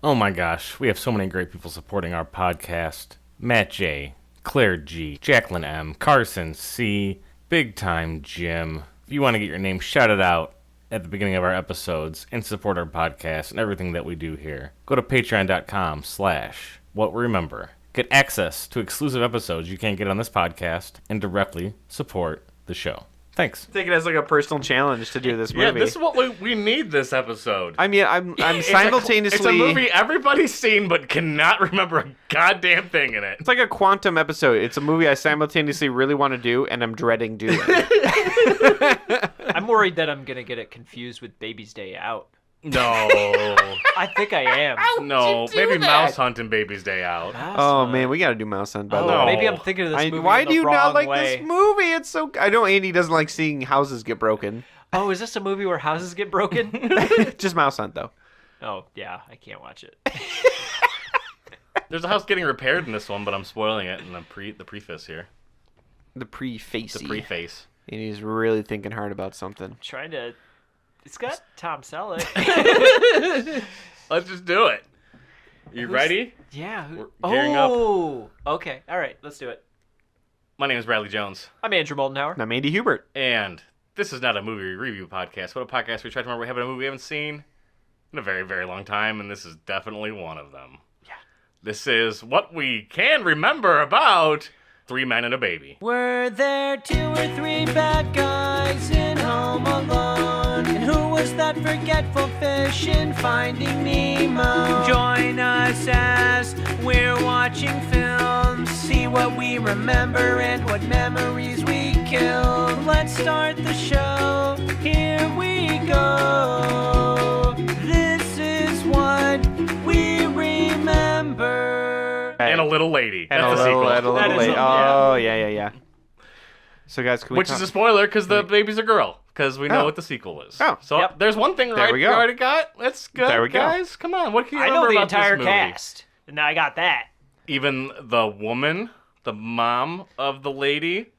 Oh my gosh, we have so many great people supporting our podcast. Matt J, Claire G, Jacqueline M, Carson C, Big Time Jim. If you want to get your name shouted out at the beginning of our episodes and support our podcast and everything that we do here, go to patreon.com/whatweremember. Get access to exclusive episodes you can't get on this podcast and directly support the show. Thanks. Take it as like a personal challenge to do this movie. Yeah, this is what we need this episode. I mean, I'm simultaneously. It's a movie everybody's seen but cannot remember a goddamn thing in it. It's like a quantum episode. It's a movie I simultaneously really want to do and I'm dreading doing. I'm worried that I'm gonna get it confused with Baby's Day Out. No. I think I am. No, maybe Mouse Hunt and Baby's Day Out. Oh man, we gotta do Mouse Hunt. By the way. Maybe I'm thinking of this movie Why in do the you not wrong like way. this movie? It's so. I know Andy doesn't like seeing houses get broken. Oh, is this a movie where houses get broken? Just Mouse Hunt though. Oh yeah, I can't watch it. There's a house getting repaired in this one, but I'm spoiling it in the preface here. The preface. The preface. And he's really thinking hard about something. Trying to. It's got Tom Selleck. Let's just do it. You ready? Yeah. We're gearing up. Oh. Okay. All right. Let's do it. My name is Bradley Jones, I'm Andrew Moldenhauer. And I'm Andy Hubert. and this is not a movie review podcast, but a podcast where we try to remember we have a movie we haven't seen in a very, very long time, and this is definitely one of them. Yeah. This is what we can remember about Three Men and a Baby. Were there 2 or 3 bad guys in Home Alone? And who was that forgetful fish in Finding Nemo? Join us as we're watching films. See what we remember and what memories we killed. Let's start the show. Here we go. This is what we remember. And a Little Lady. And That's the sequel. and a That little is late. a- yeah. Oh yeah. So guys, can we Which talk? is a spoiler because the baby's a girl. Because we know Oh. what the sequel is. Oh. So Yep. there's one thing There we go. we already got. Let's go, There we go. guys. Come on. What can you I know remember the about entire this movie? cast. And I got that. Even the woman, the mom of the lady.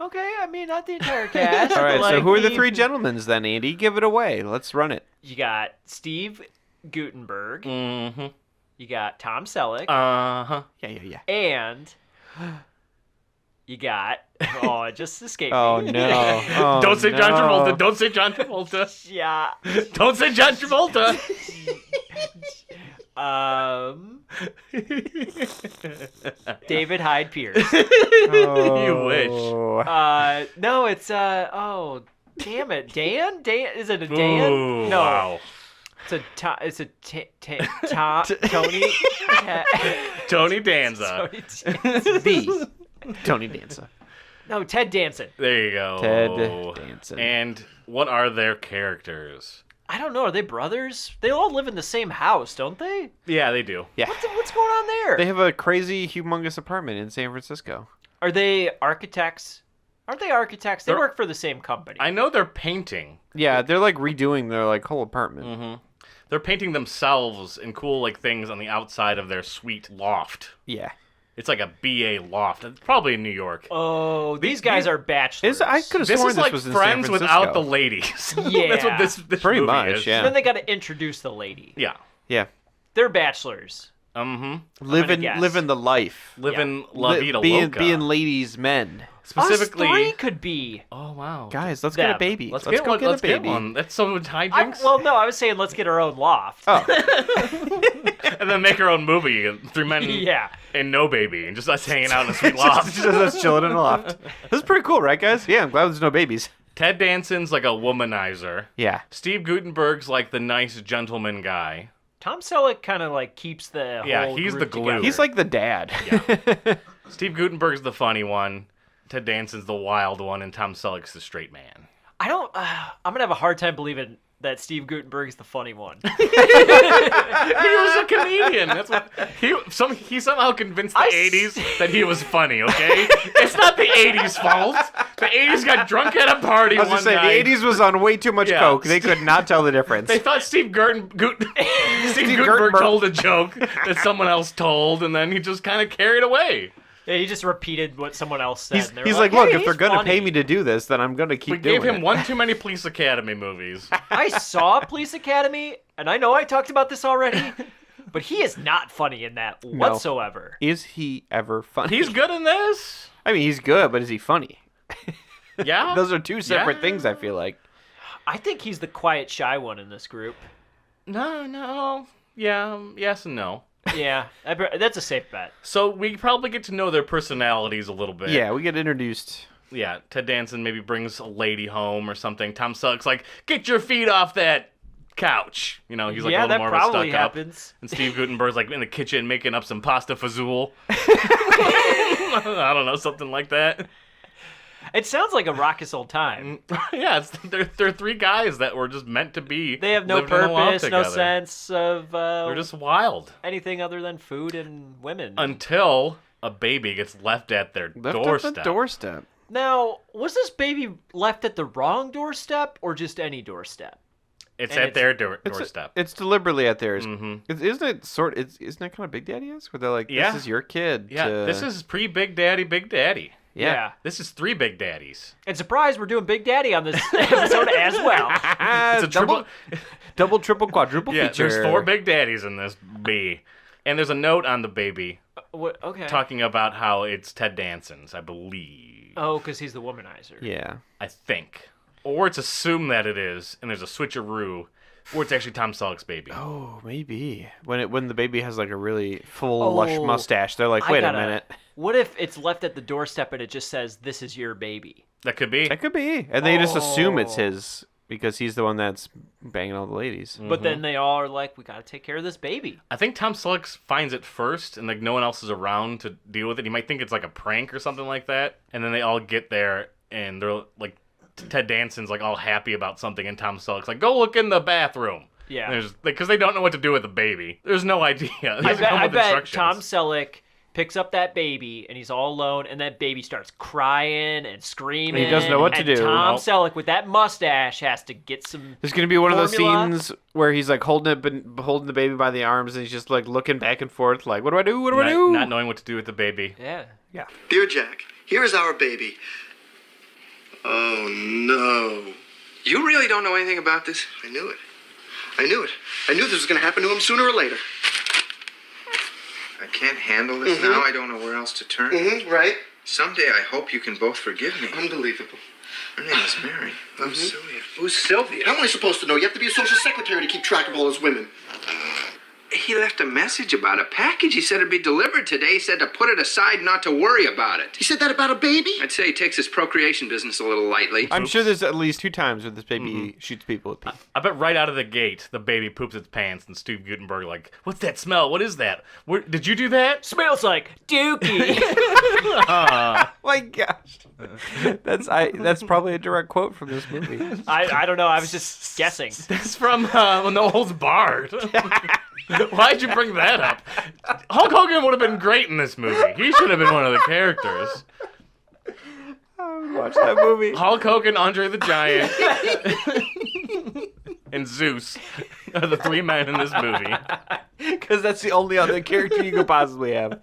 Okay, I mean, not the entire cast. All right. but, So like, who are the 3 gentlemen then, Andy? Give it away. Let's run it. You got Steve Guttenberg. Mm-hmm. You got Tom Selleck. Uh-huh. Yeah. And you got... Oh, it just escaped Oh me. no. Oh, Don't say John no. Travolta. Don't say John Travolta. Yeah. Don't say John Travolta. David Hyde Pierce. You wish. Oh. No, it's... Oh, damn it. Dan? Is it a Dan? Ooh, No. wow. It's a Tom... Tony... Tony Danza. Tony Danza. The Tony Danza. No, Ted Danson. There you go. Ted Danson. And what are their characters? I don't know. Are they brothers? They all live in the same house, don't they? Yeah, they do. Yeah. What's going on there? They have a crazy, humongous apartment in San Francisco. Are they architects? Aren't they architects? They They're- work for the same company. I know they're painting. Yeah, they're like redoing their like whole apartment. Mm-hmm. They're painting themselves in cool like things on the outside of their sweet loft. Yeah. It's like a BA loft. It's probably in New York. Oh, these guys are bachelors. I could have This sworn is this like was in Friends San without Francisco. the ladies. Yeah. That's what this Pretty movie much, is. yeah. Then they got to introduce the lady. Yeah. Yeah. They're bachelors. Mm-hmm. Living guess. the life. Living La Vida being Loca. being ladies men. Specifically. Us 3 could be. Oh wow. Guys, let's get a Them. baby. Let's go get one. get Let's a baby. get one. That's so much hijinks. Well, no, I was saying let's get our own loft. Oh. And then make our own movie. 3 men Yeah. and no baby, and just us hanging out in a sweet loft. Just us chilling in a loft. This is pretty cool, right, guys? Yeah, I'm glad there's no babies. Ted Danson's like a womanizer. Yeah. Steve Guttenberg's like the nice gentleman guy. Tom Selleck kind of like keeps the Yeah, whole he's group the glue. together. He's like the dad. Yeah. Steve Guttenberg's the funny one. Ted Danson's the wild one, and Tom Selleck's the straight man. I don't. I'm gonna have a hard time believing that Steve Guttenberg's the funny one. He was a comedian. That's what he somehow convinced the I 80s that he was funny. Okay, it's not the 80s' fault. The 80s got drunk at a party I was one just saying, night. the 80s was on way too much Yeah. coke. They could not tell the difference. They thought Steve Guttenberg Guttenberg. told a joke that someone else told, and then he just kind of carried away. Yeah, he just repeated what someone else said. He's, and they were he's like, look, "Hey, if they're he's going to funny." pay me to do this, then I'm going to keep We doing gave him it. one too many Police Academy movies. I saw Police Academy, and I know I talked about this already, But he is not funny in that whatsoever. Is he ever funny? He's good in this. I mean, he's good, but is he funny? Yeah. Those are two separate things, I feel like. I think he's the quiet, shy one in this group. No. Yeah, yes and no. Yeah, that's a safe bet. So we probably get to know their personalities a little bit. Yeah, we get introduced. Yeah, Ted Danson maybe brings a lady home or something. Tom Selleck's like, get your feet off that couch. You know, he's like a little more of a probably stuck happens. up. And Steve Guttenberg's like in the kitchen making up some pasta fazool. I don't know, something like that. It sounds like a raucous old time. Yeah, they're three guys that were just meant to be. They have no living along purpose, no together. sense of They're just wild. anything other than food and women. Until a baby gets left at their doorstep. At the doorstep. Now, was this baby left at the wrong doorstep or just any doorstep? It's And at their doorstep. It's deliberately at theirs. Mhm. Isn't it kind of Big Daddy-esque? Where they're like, Yeah. this is your kid. Yeah, this is pre-Big Daddy, Big Daddy. Yeah. This is 3 Big Daddies. And surprise, we're doing Big Daddy on this episode as well. It's a double, triple, quadruple Yeah, feature. there's 4 Big Daddies in this B. And there's a note on the baby What? Okay. talking about how it's Ted Danson's, I believe. Oh, because he's the womanizer. Yeah. I think. Or it's assumed that it is, and there's a switcheroo, or it's actually Tom Selleck's baby. Oh, maybe. When the baby has like a really full, lush mustache, they're like, I wait a gotta- minute. What if it's left at the doorstep and it just says, "This is your baby"? That could be. That could be. And they just assume it's his because he's the one that's banging all the ladies. But then they all are like, "We got to take care of this baby." I think Tom Selleck finds it first, and like no one else is around to deal with it. He might think it's like a prank or something like that. And then they all get there, and they're like, Ted Danson's like all happy about something, and Tom Selleck's like, "Go look in the bathroom." Yeah. There's because they don't know what to do with the baby. There's no idea. It I doesn't bet, come I with bet instructions. Tom Selleck picks up that baby and he's all alone, and that baby starts crying and screaming. He doesn't know what to and do. Tom Nope. Selleck with that mustache has to get some. There's gonna be one of those formula. scenes where he's like holding the baby by the arms, and he's just like looking back and forth, like, what do I do? What do I do? Not knowing what to do with the baby. Yeah. Yeah. Dear Jack, here is our baby. Oh no. You really don't know anything about this? I knew it. I knew this was going to happen to him sooner or later. I can't handle this now. I don't know where else to turn. Right? Someday I hope you can both forgive me. Unbelievable. Her name is Mary. I'm Sylvia. Who's Sylvia? How am I supposed to know? You have to be a social secretary to keep track of all those women. He left a message about a package. He said it'd be delivered today. He said to put it aside, not to worry about it. He said that about a baby? I'd say he takes his procreation business a little lightly. I'm sure there's at least 2 times where this baby shoots people with pee. I bet right out of the gate, the baby poops its pants, and Steve Guttenberg like, "What's that smell? What is that? Did you do that?" Smells like Dookie. My gosh. That's probably a direct quote from this movie. I don't know. I was just guessing. It's from No Holds Barred. Why'd you bring that up? Hulk Hogan would have been great in this movie. He should have been one of the characters. Watch that movie. Hulk Hogan, Andre the Giant, and Zeus are the 3 men in this movie. Because that's the only other character you could possibly have.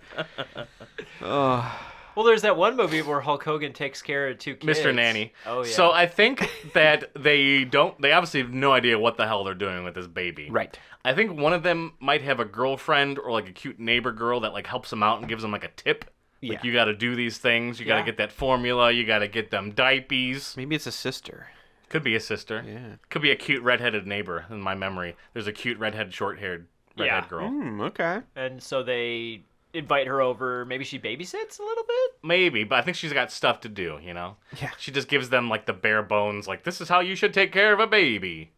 Well, there's that one movie where Hulk Hogan takes care of 2 kids. Mr. Nanny. Oh, yeah. So I think that they obviously have no idea what the hell they're doing with this baby. Right. I think one of them might have a girlfriend or like a cute neighbor girl that like helps them out and gives them like a tip. Like Yeah. you got to do these things. You got to Yeah. get that formula. You got to get them diapers. Maybe it's a sister. Could be a sister. Yeah. Could be a cute redheaded neighbor in my memory. There's a cute redhead, short-haired redhead Yeah. girl. Okay. And so they invite her over. Maybe she babysits a little bit? Maybe, but I think she's got stuff to do, you know? Yeah. She just gives them like the bare bones, like, this is how you should take care of a baby.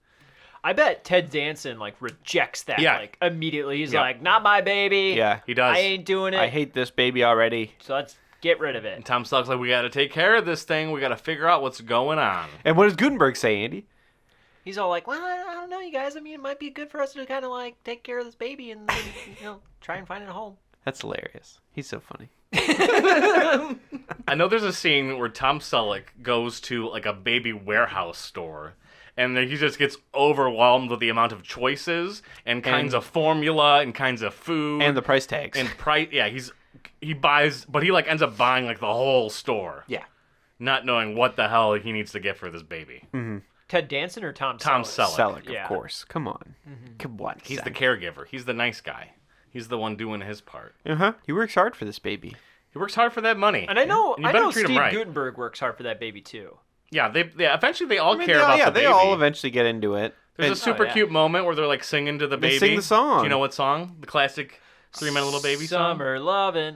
I bet Ted Danson, like, rejects that, Yeah. like, immediately. He's Yeah. like, not my baby. Yeah. He does. I ain't doing it. I hate this baby already. So let's get rid of it. And Tom Selleck's like, we got to take care of this thing. We got to figure out what's going on. And what does Gutenberg say, Andy? He's all like, well, I don't know, you guys. I mean, it might be good for us to kind of, like, take care of this baby and, then, try and find it a home. That's hilarious. He's so funny. I know there's a scene where Tom Selleck goes to like a baby warehouse store, and then he just gets overwhelmed with the amount of choices and kinds of formula and kinds of food And the price tags. and price. Yeah, he buys, but he like ends up buying like the whole store, yeah. not knowing what the hell he needs to get for this baby. Ted Danson or Tom Selleck? Tom Selleck. Selleck, Yeah. of course. Come on. Come on. He's son. the caregiver. He's the nice guy. He's the one doing his part. He works hard for this baby. He works hard for that money. And I know you better treat him Steve right. Guttenberg works hard for that baby too. Yeah, eventually they all care they, about the baby. they all eventually get into it. There's a super cute moment where they're like singing to the baby. They sing the song. Do you know what song? The classic 3 Men Little Baby song? Summer lovin'.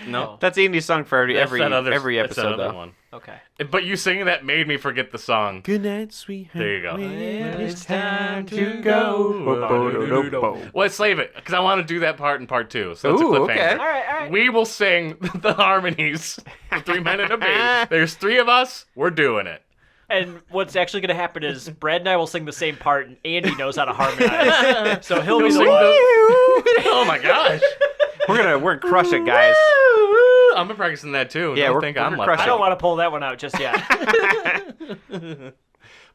No. That's Andy's song for every That's that episode, that's that other though. one. Okay. But you singing that made me forget the song. Good night, sweetheart. There you go. It's time to go. Well, let's save it, because I want to do that part in part 2. So that's a Ooh, cliffhanger. okay. All right. We will sing the harmonies of 3 Men and a Baby. There's 3 of us. We're doing it. And what's actually going to happen is Brad and I will sing the same part, and Andy knows how to harmonize. So he'll be the one. Oh my gosh. We're gonna crush it, guys. I'm practicing that too. Yeah, Don't we're think gonna I'm crush left I it. don't out. want to pull that one out just yet.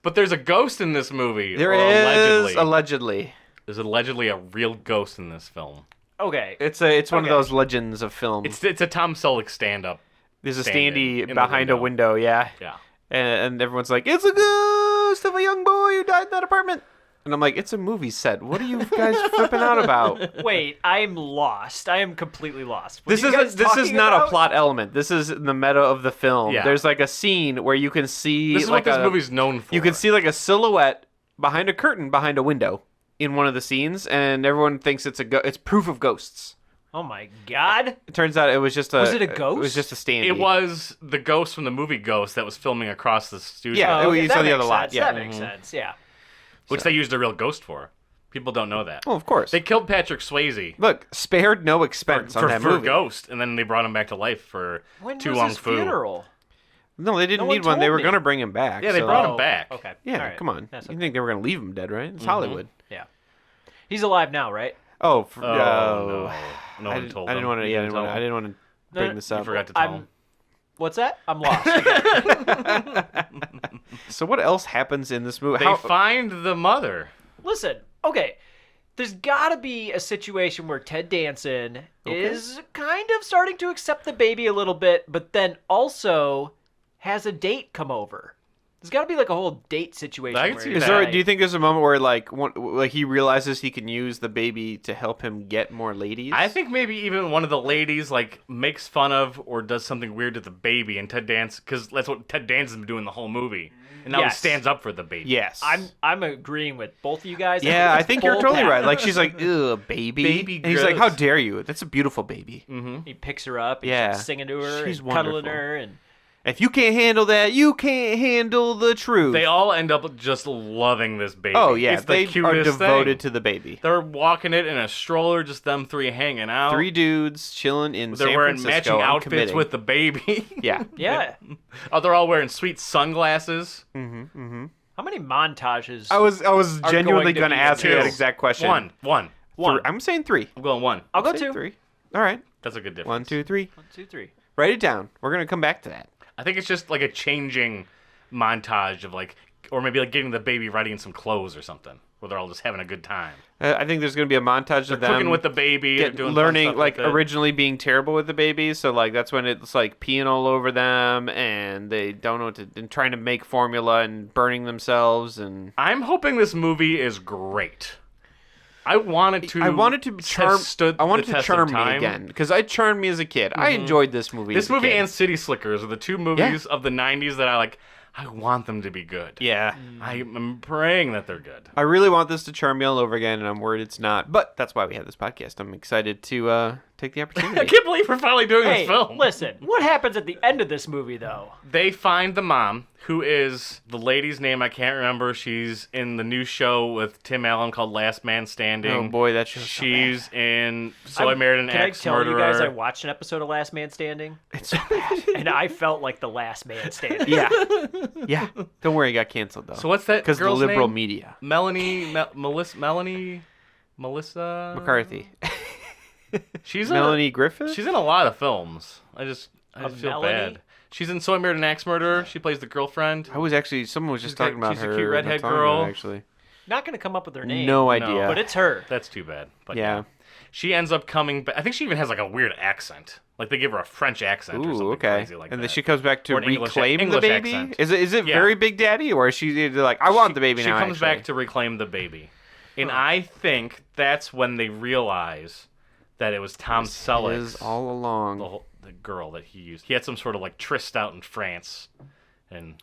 But there's a ghost in this movie. There or is allegedly. There's allegedly a real ghost in this film. Okay. It's one of Okay. those legends of film. It's a Tom Selleck stand-up. There's a standing standee in the behind a window, yeah. Yeah. And everyone's like, it's a ghost of a young boy who died in that apartment. And I'm like, it's a movie set. What are you guys flipping out about? Wait, I'm lost. I am completely lost. What This are you is guys talking not about? a plot element. This is the meta of the film. Yeah. There's like a scene where you can see This is like what this movie's known for. you can see like a silhouette behind a curtain behind a window in one of the scenes, and everyone thinks it's proof of ghosts. Oh my god. It turns out it was just a. Was it a It was ghost? just a standee. It was the ghost from the movie Ghost that was filming across the studio. Yeah, Oh, you that saw the makes other lot. sense. Yeah. That makes sense. Yeah. Which they used a real ghost for. People don't know that. Well, of course. They killed Patrick Swayze Look, spared no expense on that for movie. Ghost, and then they brought him back to life for When Tu was Wong his Fu. funeral? No, they didn't No one need one. They told were me. going to bring him back. Yeah, they so- brought him back. Okay. Yeah, All right. come on. That's You okay. think they were going to leave him dead, right? It's Hollywood. Yeah. He's alive now, right? Oh, Oh, no. No one told I didn't him. want to. You Yeah, I didn't tell him? didn't want to bring this You up. forgot to tell I'm. him. What's that? I'm lost. So what else happens in this movie? They find the mother. Listen, okay. There's got to be a situation where Ted Danson is kind of starting to accept the baby a little bit, but then also has a date come over. There's got to be like a whole date situation. I can where see he's Is there? that. like- Do you think there's a moment where like he realizes he can use the baby to help him get more ladies? I think maybe even one of the ladies like makes fun of or does something weird to the baby, and Ted Danson, because that's what Ted Danson's been doing the whole movie, and now he Yes. stands up for the baby. Yes. I'm agreeing with both of you guys. Yeah, I It's think you're both totally right. happening. Like she's like, ugh, baby. Baby and he's like, how gross. dare you? That's a beautiful baby. He picks her up. And Yeah. starts singing to her. She's and cuddling wonderful. her. And If you can't handle that, you can't handle the truth. They all end up just loving this baby. Oh yeah, it's the they are cutest devoted thing. to the baby. They're walking it in a stroller, just them 3 hanging out. 3 dudes chilling in They're San wearing Francisco. matching I'm outfits committing. with the baby. Yeah. yeah. Oh, they're all wearing sweet sunglasses. How many montages? I was Are genuinely going going to to be ask you two. that exact question. One. I'm saying 3. I'm going 1. I'll go Say 2. 3. All right. That's a good difference. 1, 2, 3. 1, 2, 3. Write it down. We're gonna come back to that. I think it's just like a changing montage of like, or maybe like getting the baby ready in some clothes or something, where they're all just having a good time. I think there's gonna be a montage They're of them cooking with the baby, get- doing fun learning stuff like with it. originally being terrible with the baby. So like that's when it's like peeing all over them, and they don't know what to, and trying to make formula and burning themselves. And I'm hoping this movie is great. I wanted to charm. stood I wanted the to test charm of me time. again because I charmed me as a kid. I enjoyed this movie. This as a movie kid. and City Slickers are the 2 movies of the 90s that I want them to be good. yeah. I'm praying that they're good. I really want this to charm me all over again, and I'm worried it's not. But that's why we have this podcast. I'm excited to take the I opportunity. can't believe we're finally doing Hey, this film. listen. What happens at the end of this movie, though? They find the mom, who is the lady's name I can't remember. She's in the new show with Tim Allen called Last Man Standing. Oh boy, that show's so She's in So I Married an Can I Axe tell Murderer. you guys I watched an episode of Last Man Standing? It's so bad. And I felt like the last man standing. Yeah. Yeah. Don't worry, it got canceled though. So what's that Because the girl's liberal name? media. Melanie McCarthy. She's Melanie Griffith? She's in a lot of films. I just feel Melanie? bad. She's in So I Married an Axe Murderer. She plays the girlfriend. I was actually, someone was just She's got- talking about she's a her. cute not redhead talking girl. about it, actually. Not going to come up with her name. No idea. But it's her. That's too bad. But Yeah. She ends up coming back. I think she even has like a weird accent. Like they give her a French accent or something Ooh, okay. crazy like and that. then she comes back to Or an English- reclaim the English baby? accent. Is it Yeah. very Big Daddy? Or is she like, I want the baby She now, comes actually? back to reclaim the baby. And I think that's when they realize that it was Tom Selleck. His all along. The girl that he used. He had some sort of like tryst out in France, and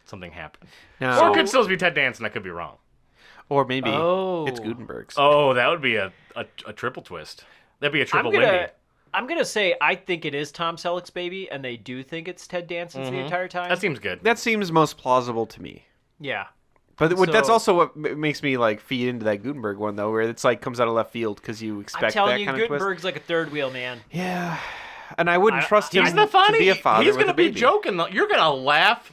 something happened. Now- Or it could still be Ted Danson. I could be wrong. Or maybe Oh. it's Gutenberg's. Oh, that would be a triple twist. That'd be a triple Lindy. I'm gonna say I think it is Tom Selleck's baby, and they do think it's Ted Danson's the entire time. That seems good. That seems most plausible to me. Yeah. But that's So- also what makes me like feed into that Gutenberg one though, where it's like comes out of left field because you expect I'm telling that you, kind of twist. Gutenberg's like a third wheel man. Yeah, and I wouldn't trust him He's the funny. to be a father. He's with gonna a be baby. joking though. You're gonna laugh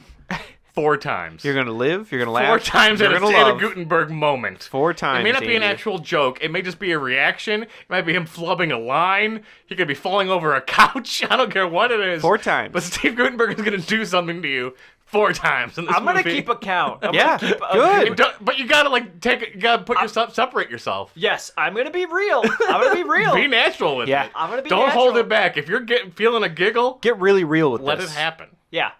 4 times. You're gonna live. You're gonna laugh. 4 times you're at gonna a love. Gutenberg moment. 4 times. It may not be an Andrew. actual joke. It may just be a reaction. It might be him flubbing a line. He could be falling over a couch. I don't care what it is. 4 times. But Steve Gutenberg is going to do something to you 4 times in this I'm gonna movie. keep a count. I'm Yeah, gonna keep good. But you gotta like you gotta put yourself, separate yourself. Yes, I'm gonna be real. I'm gonna be real. Be natural with Yeah. it. I'm gonna be Don't hold natural. it back. If you're feeling a giggle, Get really real with let this. it happen. Yeah.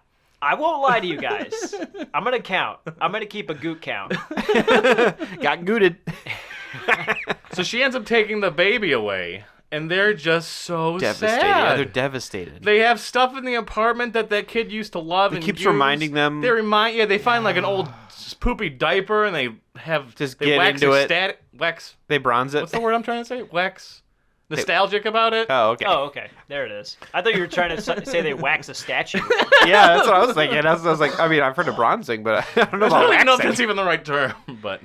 I won't lie to you guys. I'm gonna count. I'm gonna keep a goot count. Got gooted. So she ends up taking the baby away, and they're just so Devastated. sad. Yeah, they're devastated. They have stuff in the apartment that kid used to love. It and keeps use. reminding them- They find like an old poopy diaper, and they have Just they get wax into a it. wax. They bronze it. What's the word I'm trying to say? Wax. Nostalgic about it. Oh, okay. Oh, okay. There it is. I thought you were trying to say they wax a statue. Yeah, that's what I was thinking. I was like, I mean, I've heard of bronzing, but I don't know I about don't even know if waxing. that's even the right term, but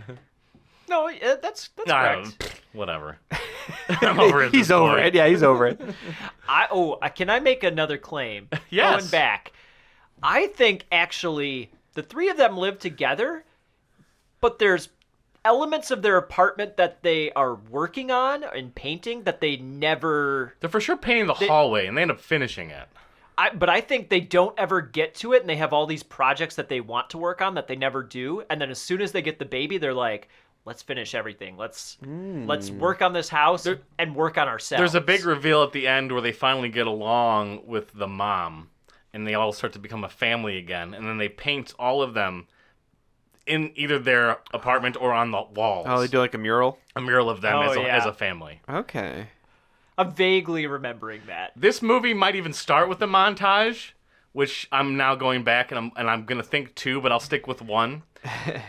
No, that's I correct. don't, whatever. I'm over it. at He's this over point. it. Yeah, he's over it. Can I make another claim? Yes. Going back, I think actually the 3 of them live together, but there's elements of their apartment that they are working on and painting that they never. They're for sure painting the hallway, and they end up finishing it. But I think they don't ever get to it, and they have all these projects that they want to work on that they never do. And then as soon as they get the baby, they're like, "Let's finish everything. Let's work on this house and work on ourselves." There's a big reveal at the end where they finally get along with the mom, and they all start to become a family again. And then they paint all of them in either their apartment or on the walls. Oh, they do like a mural? A mural of them Oh, as yeah. a family. Okay. I'm vaguely remembering that. This movie might even start with a montage, which I'm now going back and I'm gonna think 2, but I'll stick with 1.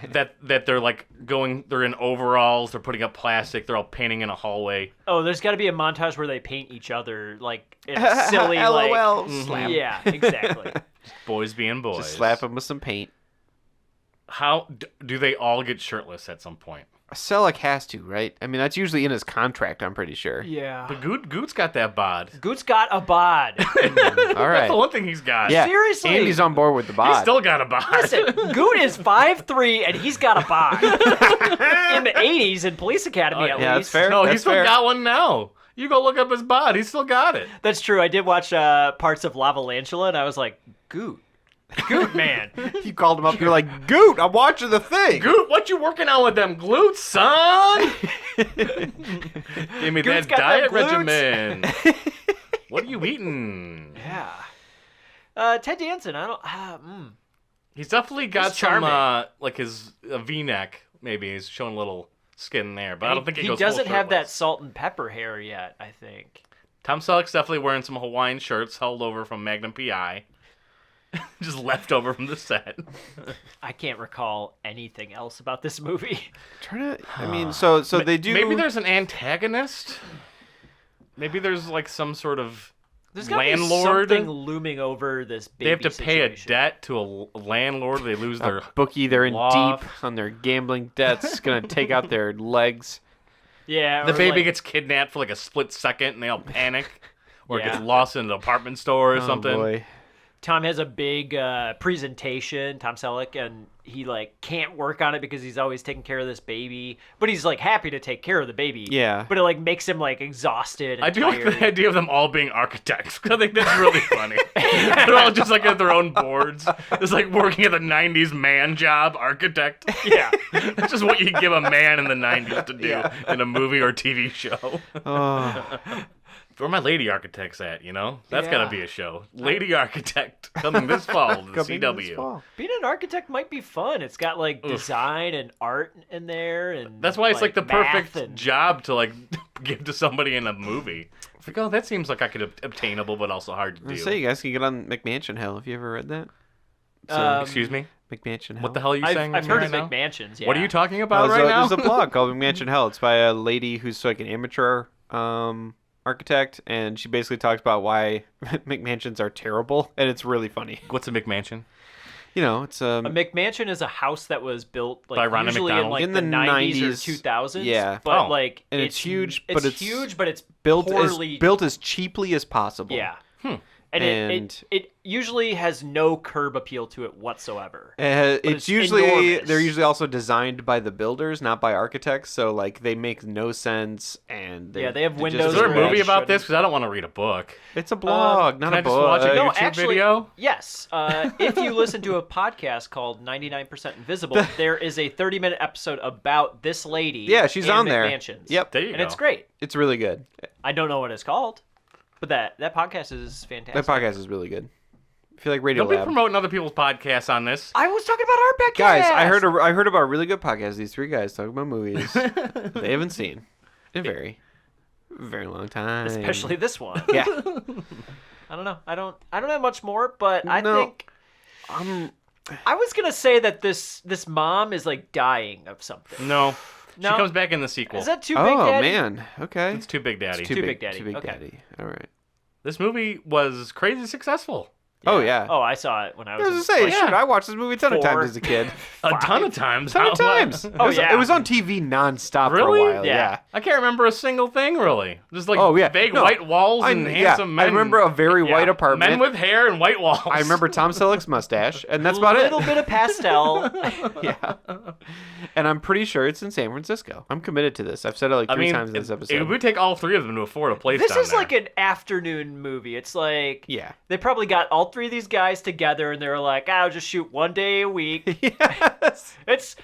that they're like they're in overalls, they're putting up plastic, they're all painting in a hallway. Oh, there's got to be a montage where they paint each other like in a silly LOL. like. Slap. Yeah, exactly. Boys being boys. Just slap him with some paint. How do they all get shirtless at some point? Selleck has to, right? I mean, that's usually in his contract, I'm pretty sure. Yeah. But Goot's got that bod. Goot's got a bod. All That's right. the one thing he's got. Yeah. Seriously? Andy's on board with the bod. He's still got a bod. Listen, Goot is 5'3" and he's got a bod. In the 80s in Police Academy, at yeah, that's least. fair. No, That's he's still fair. got one now. You go look up his bod. He's still got it. That's true. I did watch parts of Lavalantula and I was like, Goot. Goot, man. You called him up. You're like, Goot, I'm watching the thing. Goot, what you working on with them glutes, son? Give me Goot's that got diet them glutes. regimen. What are you eating? Yeah. Ted Danson, I don't. He's definitely got He's some, charming. like his V-neck. Maybe he's showing a little skin there, but I don't think he goes doesn't full have that shirtless. salt and pepper hair yet, I think. Tom Selleck's definitely wearing some Hawaiian shirts held over from Magnum PI. Just left over from the set. I can't recall anything else about this movie. I mean, so they do. Maybe there's an antagonist. Maybe there's like some sort of There's got to be landlord. something looming over this baby They have to pay a situation. debt to a landlord. They lose their bookie. They're in loft. deep on their gambling debts. Gonna take out their legs. Yeah. The or baby like- gets kidnapped for like a split second, and they all panic, or Yeah. gets lost in an apartment store or something. Oh boy. Tom has a big presentation, Tom Selleck, and he like can't work on it because he's always taking care of this baby. But he's like happy to take care of the baby. Yeah. But it like makes him like exhausted and I do tired. like the idea of them all being architects. I think that's really funny. They're all just like at their own boards. It's like working at the 90s man job, architect. Yeah. That's just what you give a man in the 90s to do in a movie or TV show. Oh. Where my Lady Architects at, you know? That's gotta Yeah. be a show. Lady Architect coming this fall to Coming this CW. fall. Being an architect might be fun. It's got like design and art in there, and That's why it's like the math perfect and- job to like give to somebody in a movie. It's like, oh, that seems like I could obtainable, but also hard to I do. say you guys can get on McMansion Hell. Have you ever read that? Excuse me? McMansion Hell. What the hell are you saying? I've to me heard right of now? McMansions. Yeah. What are you talking about There's right now? There's a blog called McMansion Hell. It's by a lady who's like an amateur architect, and she basically talks about why McMansions are terrible, and it's really funny. What's a McMansion? You know, it's A McMansion is a house that was built like By Ronald usually McDonald? in like In the the 90s 90s, or 2000s. yeah. but Oh. like And it's huge, It's but it's huge, but it's built poorly as cheaply as possible. Yeah. Hmm. And, And- it usually has no curb appeal to it whatsoever. It's it's usually enormous. they're usually also designed by the builders, not by architects. So like they make no sense, and Yeah, they have they're just- windows Is there a where movie it about this? shouldn't. Because I don't want to read a book. It's a blog, not can a I just book. watch a No, YouTube actually, video? yes. If you listen to a podcast called 99% Invisible, there is a 30-minute episode about this lady. Yeah, she's and on there. McMansions. Yep. There you and go. it's great. It's really good. I don't know what it's called, but that podcast is fantastic. That podcast is really good. I feel like Radio Don't be Lab. promoting other people's podcasts on this. I was talking about our podcast. Guys, I heard about a really good podcast. These three guys talking about movies they haven't seen in a very, very long time. especially this one. Yeah. I don't know. I don't have much more, but I No. think I was gonna say that this mom is like dying of something. No. No. She comes back in the sequel. Is that too big, Oh Daddy? man. Okay. It's Too Big Daddy. Too Big Daddy. Too Big Okay. Daddy. All right. This movie was crazy successful. Oh yeah. Oh, I saw it when I I was. was in, gonna say, like, shit, I watched this movie a ton of 4. times as a kid. A ton of times. ton of How- times. Oh, it was, yeah. It was on TV nonstop Really? for a while. Yeah. Yeah. I can't remember a single thing really. Just like Oh yeah. vague No, white walls and handsome men. I remember a very white Men apartment. with hair and white walls. I remember Tom Selleck's mustache, and that's a about it. little bit of pastel. Yeah. And I'm pretty sure it's in San Francisco. I'm committed to this. I've said it like three times in this episode. It would take all three of them to afford a place This down is there. like an afternoon movie. It's like Yeah. they probably got all three of these guys together, and they were like, "I'll just shoot one day a week." Yes.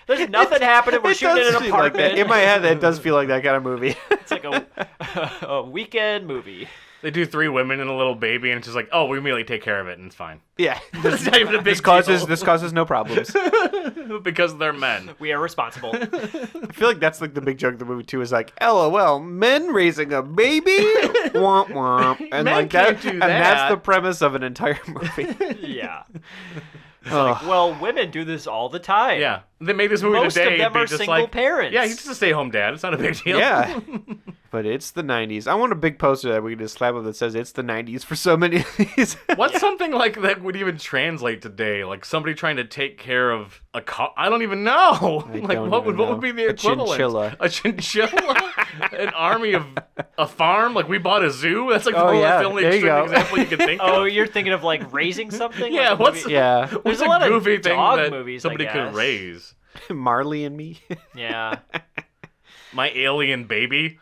There's nothing happening. We're It shooting does in an feel like that. apartment. In my head, that does feel like that kind of movie. It's like a weekend movie. They do 3 women and a little baby, and it's just like, oh, we immediately take care of it, and it's fine. Yeah. It's not even a big This causes no problems. deal because they're men. We are responsible. I feel like that's like the big joke of the movie too. Is like, LOL, men raising a baby, womp womp, and Men like that, can't do and that's that. the premise of an entire movie. Yeah. Ugh. Well, women do this all the time. Yeah, they made this movie Most today. of them it'd be are just single like, parents. Yeah, he's just a stay-home dad. It's not a big deal. Yeah. But it's the 90s. I want a big poster that we can just slap up that says it's the 90s for so many of these. What's something like that would even translate today? Like somebody trying to take care of a car? I don't even know. I Like don't what even would know. be the A equivalent? chinchilla. A chinchilla? An army of a farm? Like we bought a zoo? That's like Oh, yeah. the only There you extreme go. example you can think Oh, of. you're thinking of like raising something? Yeah, Like a what's movie- Yeah. There's What's a lot of goofy thing dog that movies, I somebody could guess. raise? Marley and me. Yeah. My alien baby?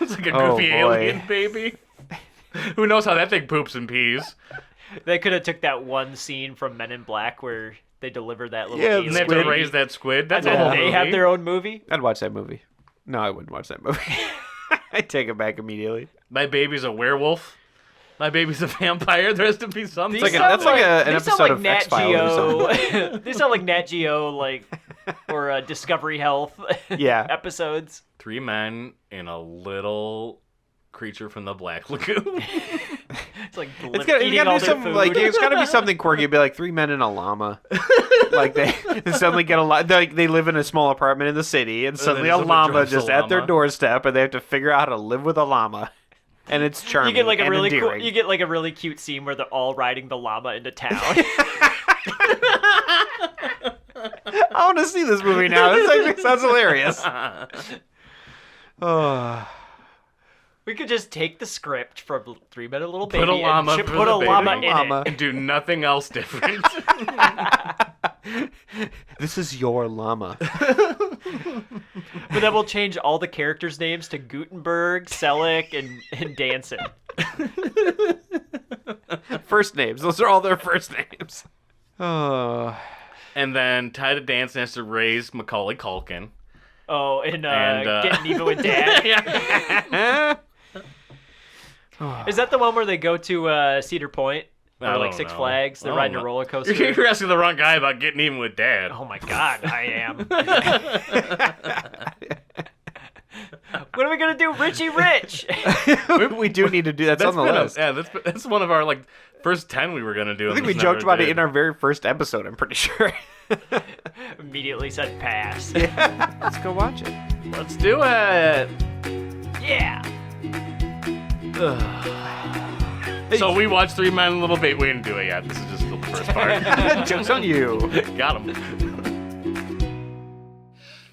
It's like a Oh, goofy boy. alien baby. Who knows how that thing poops and pees? They could have took that one scene from Men in Black where they deliver that little Yeah, And alien they have to Squid. raise that squid. That's and a then whole they movie. have their own movie. I'd watch that movie. No, I wouldn't watch that movie. I take it back immediately. My baby's a werewolf. My baby's a vampire. There has to be something. These that's like an these episode sound of Nat X-Files or Geo. They sound like Nat Geo, like, or Discovery Health Yeah. episodes. 3 men in a little creature from the Black Lagoon. It's like It's gotta eating all be their something food. like it's gotta be something quirky. It'd be like 3 men and a llama. Like they suddenly get they live in a small apartment in the city, and suddenly a someone llama drives a just at their llama. doorstep, and they have to figure out how to live with a llama. And it's charming. You get like a and really cool. endearing. You get like a really cute scene where they're all riding the llama into town. I want to see this movie now. This actually sounds hilarious. Oh. We could just take the script from 3 Men and a Little Put Baby a llama and for put the a llama baby. in Llama. it. And do nothing else different. This is your llama. But then we'll change all the characters' names to Gutenberg, Selleck, and Danson. First names. Those are all their first names. Oh. And then Ty Danson has to raise Macaulay Culkin. Oh, and, And, Getting Even with Dad. Is that the one where they go to Cedar Point? I Or like don't Six know. Flags? They're I riding don't a know. roller coaster? You're asking the wrong guy about getting even with Dad. Oh my God, I am. What are we gonna do, Richie Rich? We do need to do that's on the been list. That's one of our like first 10 we were gonna do. I think we joked about it in our very first episode. I'm pretty sure. Immediately said pass. Let's go watch it. Let's do it. Yeah. So we watched Three Men and a Little Baby. We didn't do it yet. This is just the first part. Jokes on you. Got him.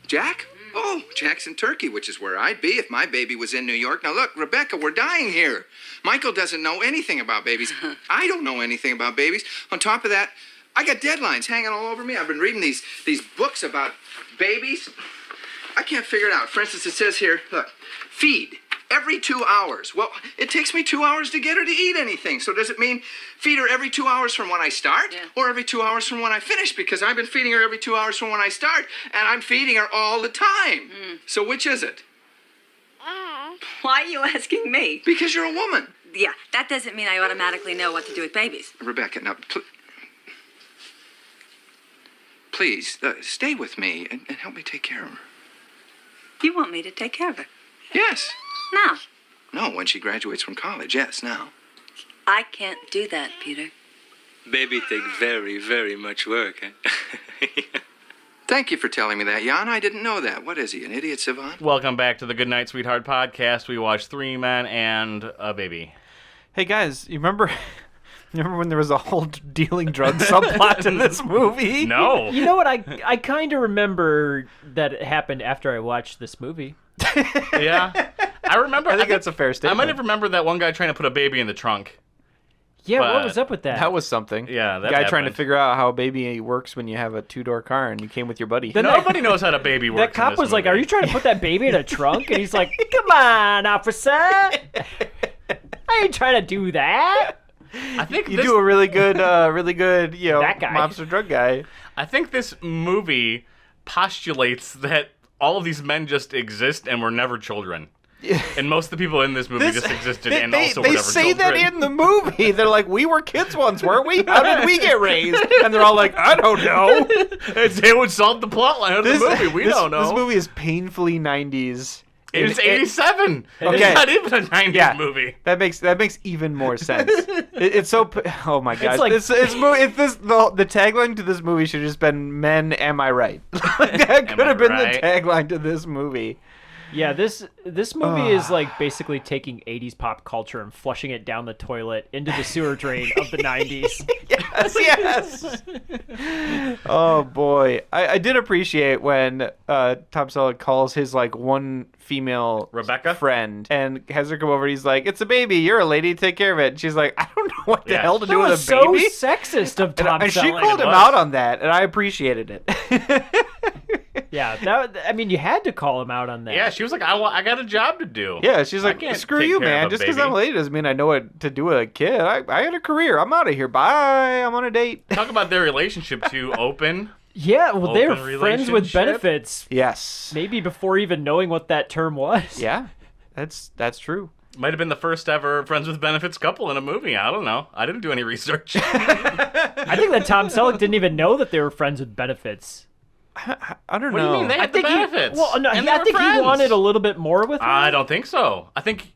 Jack? Oh, Jackson, Turkey, which is where I'd be if my baby was in New York. Now look, Rebecca, we're dying here. Michael doesn't know anything about babies. I don't know anything about babies. On top of that, I got deadlines hanging all over me. I've been reading these books about babies. I can't figure it out. For instance, it says here, look, feed every 2 hours. Well, it takes me 2 hours to get her to eat anything. So does it mean feed her every 2 hours from when I start or every 2 hours from when I finish? Because I've been feeding her every 2 hours from when I start, and I'm feeding her all the time. So which is it? Why are you asking me? Because you're a woman. Yeah, that doesn't mean I automatically know what to do with babies. Rebecca, now, please, stay with me and help me take care of her. You want me to take care of her? Yes. No, No, when she graduates from college, yes, now. I can't do that, Peter. Baby take very, very much work. Eh? Thank you for telling me that, Jan. I didn't know that. What is he, an idiot savant? Welcome back to the Good Night Sweetheart podcast. We watched Three Men and a Baby. Hey guys, you remember when there was a whole dealing drugs subplot in this movie? No. You know what? I kind of remember that it happened after I watched this movie. Yeah. I remember. I think that's a fair I statement. might have remembered that one guy trying to put a baby in the trunk. Yeah, But what was up with that? That was something. Yeah, that guy trying to happened. figure out how a baby works when you have a two-door car and you came with your buddy. Then Nobody knows how a baby works. that in cop this was like, movie. "Are you trying to put that baby in a trunk?" And he's like, "Come on, officer, I ain't trying to do that." I think you this, do a really good, That guy. mobster drug guy. I think this movie postulates that all of these men just exist and were never children. And most of the people in this movie just existed and also were they never say children. that in the movie. They're like, we were kids once, weren't we? How did we get raised? And they're all like, I don't know. It would solve the plot line of the movie. We don't know. This movie is painfully 90s. It's 87. Okay. It's not even a 90s Yeah. movie. That makes even more sense. It's so. Oh my gosh! like- the tagline to this movie should have just been "Men, am I right?" That could I have been right? the tagline to this movie. Yeah, this movie is like basically taking 80s pop culture and flushing it down the toilet into the sewer drain of the 90s. Yes. Oh boy, I did appreciate when Tom Selleck calls his like one female Rebecca? friend and has her come over. He's like, "It's a baby. You're a lady. Take care of it." And she's like, "I don't know what the Yeah. hell to do That with was a baby." so sexist of Tom And she Selleck. called him was. out on that, and I appreciated it. Yeah, I mean, you had to call him out on that. Yeah, she was like, I got a job to do. Yeah, she's I like, can't screw take you, care of man. a Just because baby." I'm a lady doesn't mean I know what to do with a kid. I had a career. I'm out of here. Bye. I'm on a date. Talk about their relationship to open. Yeah, well, they were Open friends with relationship? benefits, Yes. maybe before even knowing what that term was. Yeah, that's true. Might have been the first ever Friends with Benefits couple in a movie. I don't know. I didn't do any research. I think that Tom Selleck didn't even know that they were friends with benefits. I don't What do know. you mean? They had the benefits. Well, no, and they I were think he friends. wanted a little bit more with her. I don't think so. I think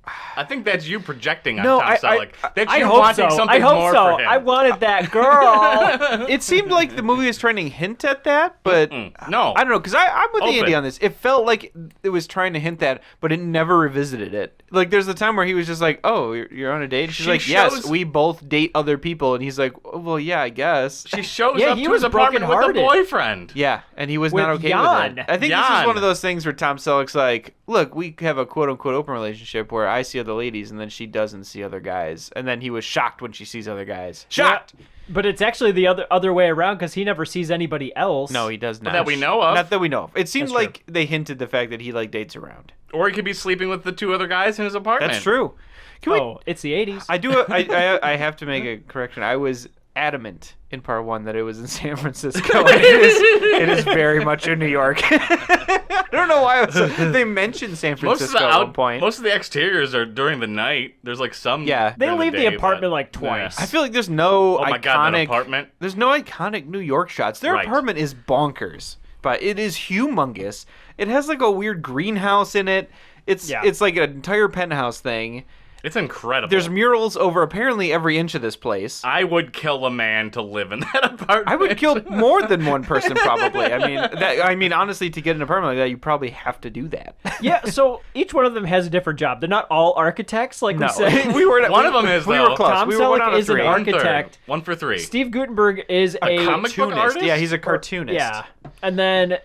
that's you projecting on No, Tom Selleck. That's I you hope wanting so. something I hope more so. for him. I wanted that girl. It seemed like the movie was trying to hint at that, but No. I don't know, because I'm with Open. Andy on this. It felt like it was trying to hint that, but it never revisited it. Like, there's the time where he was just like, "Oh, you're on a date?" She's She like, "Yes, shows- we both date other people," and he's like, "Well, yeah, I guess." She shows Yeah, up he to was his apartment with a brokenhearted. boyfriend. Yeah, and he was With not okay Jan. with it. I think this is Jan. one of those things where Tom Selleck's like, "Look, we have a quote-unquote open relationship where I see other ladies and then she doesn't see other guys." And then he was shocked when she sees other guys. Shocked! But it's actually the other way around because he never sees anybody else. No, he does not. that we know of. Not that we know of. It seems That's like they hinted the fact that he, like, dates around. Or he could be sleeping with the two other guys in his apartment. That's true. Can we... Oh, it's the 80s. I do. I have to make a correction. I was adamant in part 1 that it was in San Francisco. It is very much in New York. I don't know why they mentioned San Francisco at one point. Most of the exteriors are during the night. There's like some. Yeah. They during leave the day, apartment but- like twice. I feel like there's no Oh my iconic God, that apartment. There's no iconic New York shots. Their Right. apartment is bonkers, but it is humongous. It has like a weird greenhouse in it. It's like an entire penthouse thing. It's incredible. There's murals over apparently every inch of this place. I would kill a man to live in that apartment. I would kill more than one person probably. I mean, honestly, to get an apartment like that, you probably have to do that. Yeah, so each one of them has a different job. They're not all architects, like we said. One of them is, we though. were close. Tom We were one out Selleck of is an three. architect. 1 for 3. Steve Gutenberg is a comic book Cartoonist. artist? Yeah, he's a cartoonist. Yeah, and then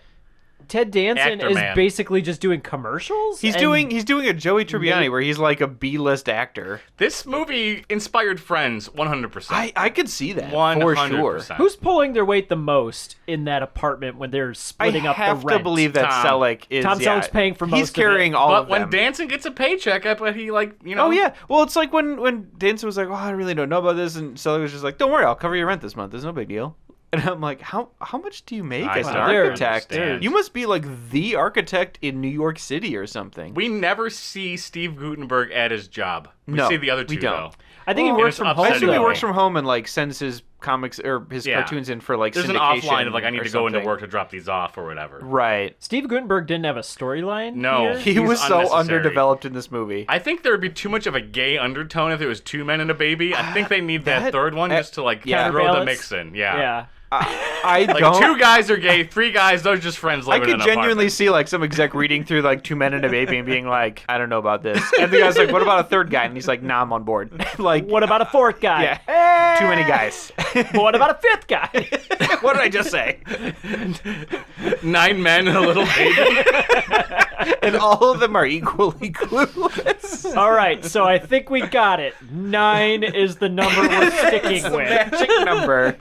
Ted Danson Actor is man. basically just doing commercials. He's and doing a Joey Tribbiani where he's like a B-list actor. This movie inspired Friends 100%. I could see that 100%. for sure. Who's pulling their weight the most in that apartment when they're I splitting up the have rent? to believe that Tom. Selleck is. Tom Selleck's paying for most He's of carrying it. all But of when them. Danson gets a paycheck, I bet he Oh yeah, well it's like when Danson was like, "Oh, I really don't know about this," and Selleck was just like, "Don't worry, I'll cover your rent this month. There's no big deal." And I'm like, "How much do you make I as an don't architect? understand. You must be like the architect in New York City or something." We never see Steve Gutenberg at his job. We No, see the other we two don't. though. I think And he works it's from home. I upsetting assume he though. works from home and like sends his comics or his Yeah. cartoons in for like There's an syndication offline of like I need or to go into something. work to drop these off or whatever. Right. Steve Gutenberg didn't have a storyline. No. here. He He's was so unnecessary. underdeveloped in this movie. I think there would be too much of a gay undertone if it was 2 men and a baby. I think they need that That- third one just to like yeah. throw the Counterbalance? mix in. Yeah. Yeah. I Like don't. 2 guys are gay, 3 guys, those are just friends I living in could an genuinely apartment. see like some exec reading through like 2 men and a baby and being like, I don't know about this. And the guy's like, what about a third guy? And he's like, nah, I'm on board. Like, What about a fourth guy? yeah, too many guys. What about a fifth guy? What did I just say? 9 men and a little baby. And all of them are equally clueless. All right, so I think we got it. 9 is the number we're sticking with. Magic number.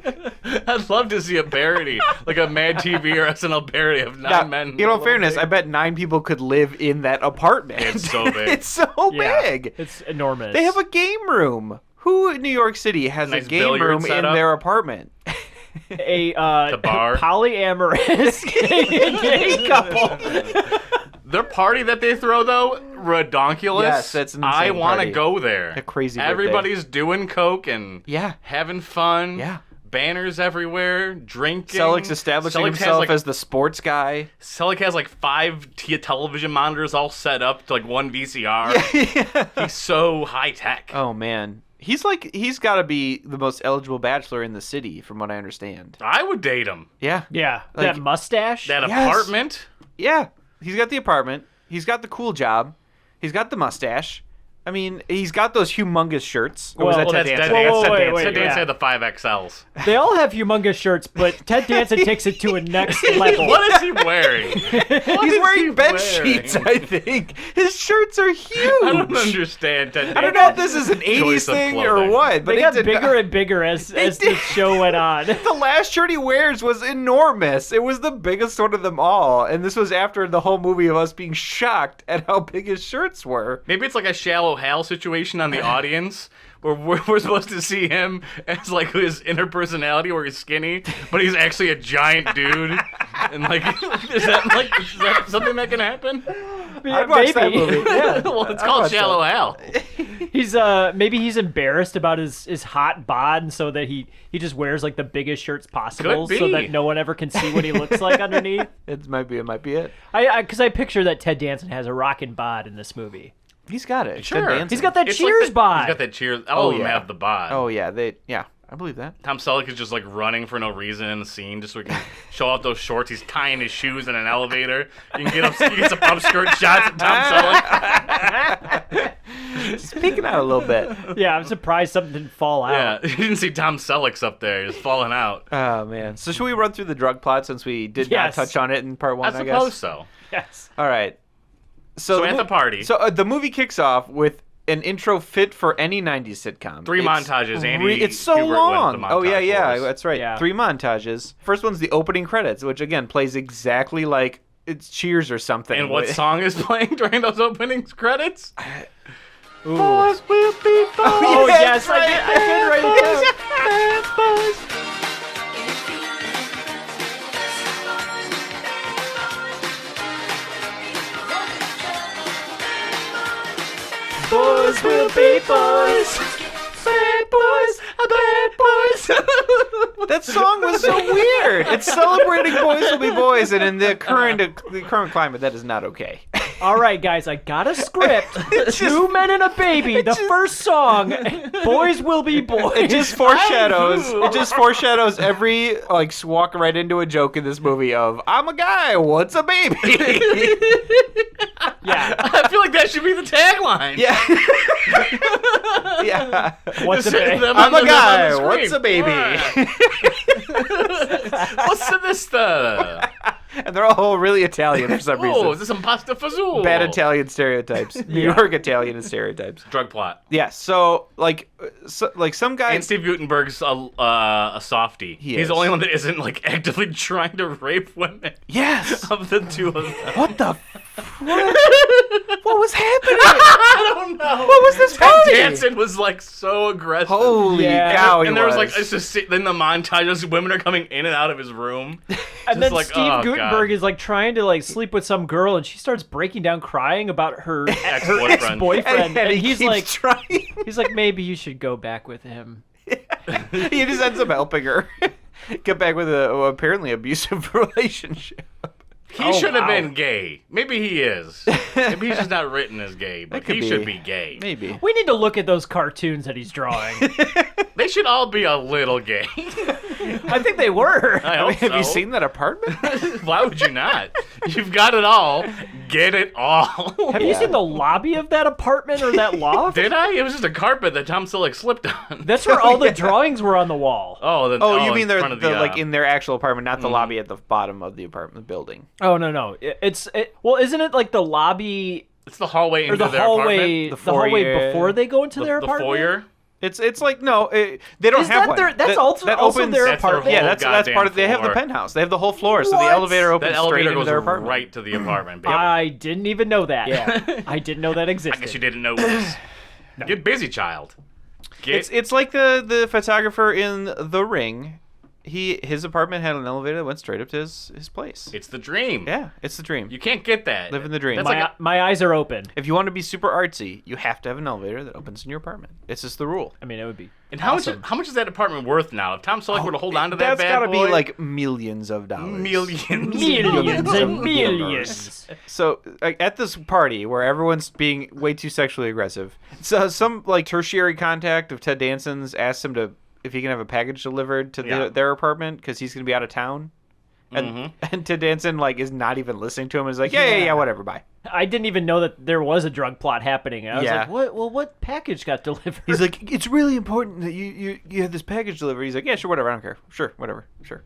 I'd love to see a parody, like a Mad TV or SNL parody of 9 Now, men. in all fairness, I bet 9 people could live in that apartment. It's so big. It's so Yeah, big. it's enormous. They have a game room. Who in New York City has Nice a game billiard room in setup. their apartment? a The bar. polyamorous gay couple. Their party that they throw though, redonkulous. Yes, that's an I insane want to party. go there. A crazy birthday. Everybody's doing coke and Yeah. having fun. Yeah. Banners everywhere, drinking. Selleck's establishing Selleck has, himself like, as the sports guy. Selleck has like 5 television monitors all set up to like one VCR. He's so high tech. Oh man, he's got to be the most eligible bachelor in the city, from what I understand. I would date him. Yeah, Yeah, Like- that mustache. That Yes. apartment. yeah. He's got the apartment. He's got the cool job. He's got the mustache. I mean, he's got those humongous shirts. Or was Well, that Ted that's Danson? Ted Whoa, Danson. wait, Ted wait, Danson yeah. had the 5XLs. They all have humongous shirts, but Ted Danson takes it to a next level. What is he wearing? He's wearing bed sheets, I think. His shirts are huge. I don't understand Ted Danson. I don't know if this is an 80s Choice of thing or clothing. what, but They it got did bigger not- and bigger as the did. show went on. The last shirt he wears was enormous. It was the biggest one of them all. And this was after the whole movie of us being shocked at how big his shirts were. Maybe it's like a Shallow Hal situation on the audience, where we're supposed to see him as like his inner personality, where he's skinny, but he's actually a giant dude. And like, is that something that can happen? I'd watch that Maybe. movie. Yeah. Well, it's I'd called watch Shallow that. Hal. He's maybe he's embarrassed about his hot bod, and so that he just wears like the biggest shirts possible, Could so be. that no one ever can see what he looks like underneath. It might be it. Because I picture that Ted Danson has a rockin' bod in this movie. He's got it. Sure. Ted Danson. He's got that It's Cheers like bod. He's got that Cheers. All of them yeah. have the bod. Oh yeah, I believe that. Tom Selleck is just like running for no reason in the scene, just so he can show off those shorts. He's tying his shoes in an elevator. You can get some upskirt shots of Tom Selleck. He's peeking out a little bit. Yeah, I'm surprised something didn't fall out. Yeah, you didn't see Tom Selleck's up there. He's falling out. Oh man. So should we run through the drug plot since we did Yes. not touch on it in part one? I I guess. suppose so. Yes. All right. So at the party. So the movie kicks off with an intro fit for any 90s sitcom. 3 montages. Andy It's so Hubert went long. the Oh yeah, montage yeah, for us. that's right. Yeah. 3 montages. First one's the opening credits, which again plays exactly like it's Cheers or something. And what song is playing during those opening credits? Boys will be boys. Oh, yes, I did write it down. be boys. Bad boys, bad boys. That song was so weird. It's celebrating boys will be boys, and in the current climate, that is not okay. All right, guys, I got a script. Two men and a baby. The first song, boys will be boys. It just foreshadows. It just foreshadows every walk right into a joke in this movie of I'm a guy, what's a baby? Yeah. I feel like that should be the tagline. Yeah. Yeah. What's a baby? I'm a guy, what's a baby? What's this? And they're all really Italian for some reason. Oh, is this some pasta fazool? Bad Italian stereotypes. New York Italian stereotypes. Drug plot. Yeah, so some guy. And Steve Guttenberg's a softie. He He's is. the only one that isn't actively trying to rape women. Yes. Of the two of them. What the? What was happening? I don't know. What was this Ted party? Danson was so aggressive. Holy Yeah. cow! And there was it's just then the montage, just women are coming in and out of his room. And then Just Steve oh, Guttenberg God. is trying to sleep with some girl, and she starts breaking down, crying about her Ex-boyfriend. ex-boyfriend, and he he's keeps like, trying. he's like, maybe you should go back with him. He just ends up helping her get back with a apparently abusive relationship. He should have been gay. Maybe he is. Maybe he's just not written as gay, but could he be. should be gay. Maybe. We need to look at those cartoons that he's drawing. They should all be a little gay. I think they were. I hope Have you so. seen that apartment? Why would you not? You've got it all. Get it all. Have you seen the lobby of that apartment or that loft? Did I? It was just a carpet that Tom Selleck slipped on. That's where all the drawings were on the wall. Oh, Oh, you mean in they're front of in their actual apartment, not the lobby at the bottom of the apartment building. Oh no. Well, isn't it like the lobby It's the hallway or into the their hallway, apartment. the hallway foyer. before they go into The their apartment? foyer. It's like no, they don't Is have that one. their- that's That- also- that also opens, their That's their apartment? Yeah, whole that's goddamn part of. They have the floor. penthouse. They have the whole floor, so the What? elevator opens That straight elevator into goes their apartment. right to the apartment. Baby. I didn't even know that. Yeah. I didn't know that I existed. guess you didn't know this. Get busy, child. It's like the photographer in The Ring. His apartment had an elevator that went straight up to his place. It's the dream. Yeah, it's the dream. You can't get that. Living the dream. That's My, like my eyes are open. If you want to be super artsy, you have to have an elevator that opens in your apartment. It's just the rule. I mean, it would be. and how awesome. much is that apartment worth now? If Tom Selleck were to hold on to that That's bad gotta boy, be like millions of dollars. millions. Millions and millions. So at this party where everyone's being way too sexually aggressive, so some tertiary contact of Ted Danson's asked him if he can have a package delivered to their apartment because he's gonna be out of town, and Ted Danson is not even listening to him. Is like, yeah, whatever, bye. I didn't even know that there was a drug plot happening. I was Yeah. like, what? Well, what package got delivered? He's like, it's really important that you have this package delivered. He's like, yeah, sure, whatever, I don't care. Sure, whatever, sure.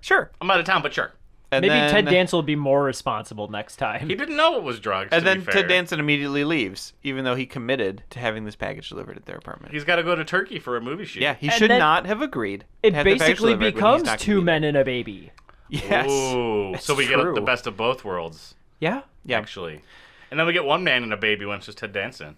Sure. I'm out of town, but sure. And maybe then, Ted Danson will be more responsible next time. He didn't know it was drugs. And to then be fair. Ted Danson immediately leaves, even though he committed to having this package delivered at their apartment. He's got to go to Turkey for a movie shoot. Yeah, he And should then not have agreed. It to have the package basically delivered when he's becomes not two gonna be men and a baby. there. Yes. Ooh, It's so we get true. the best of both worlds. Yeah. Yeah. Actually. And then we get one man and a baby when it's just Ted Danson.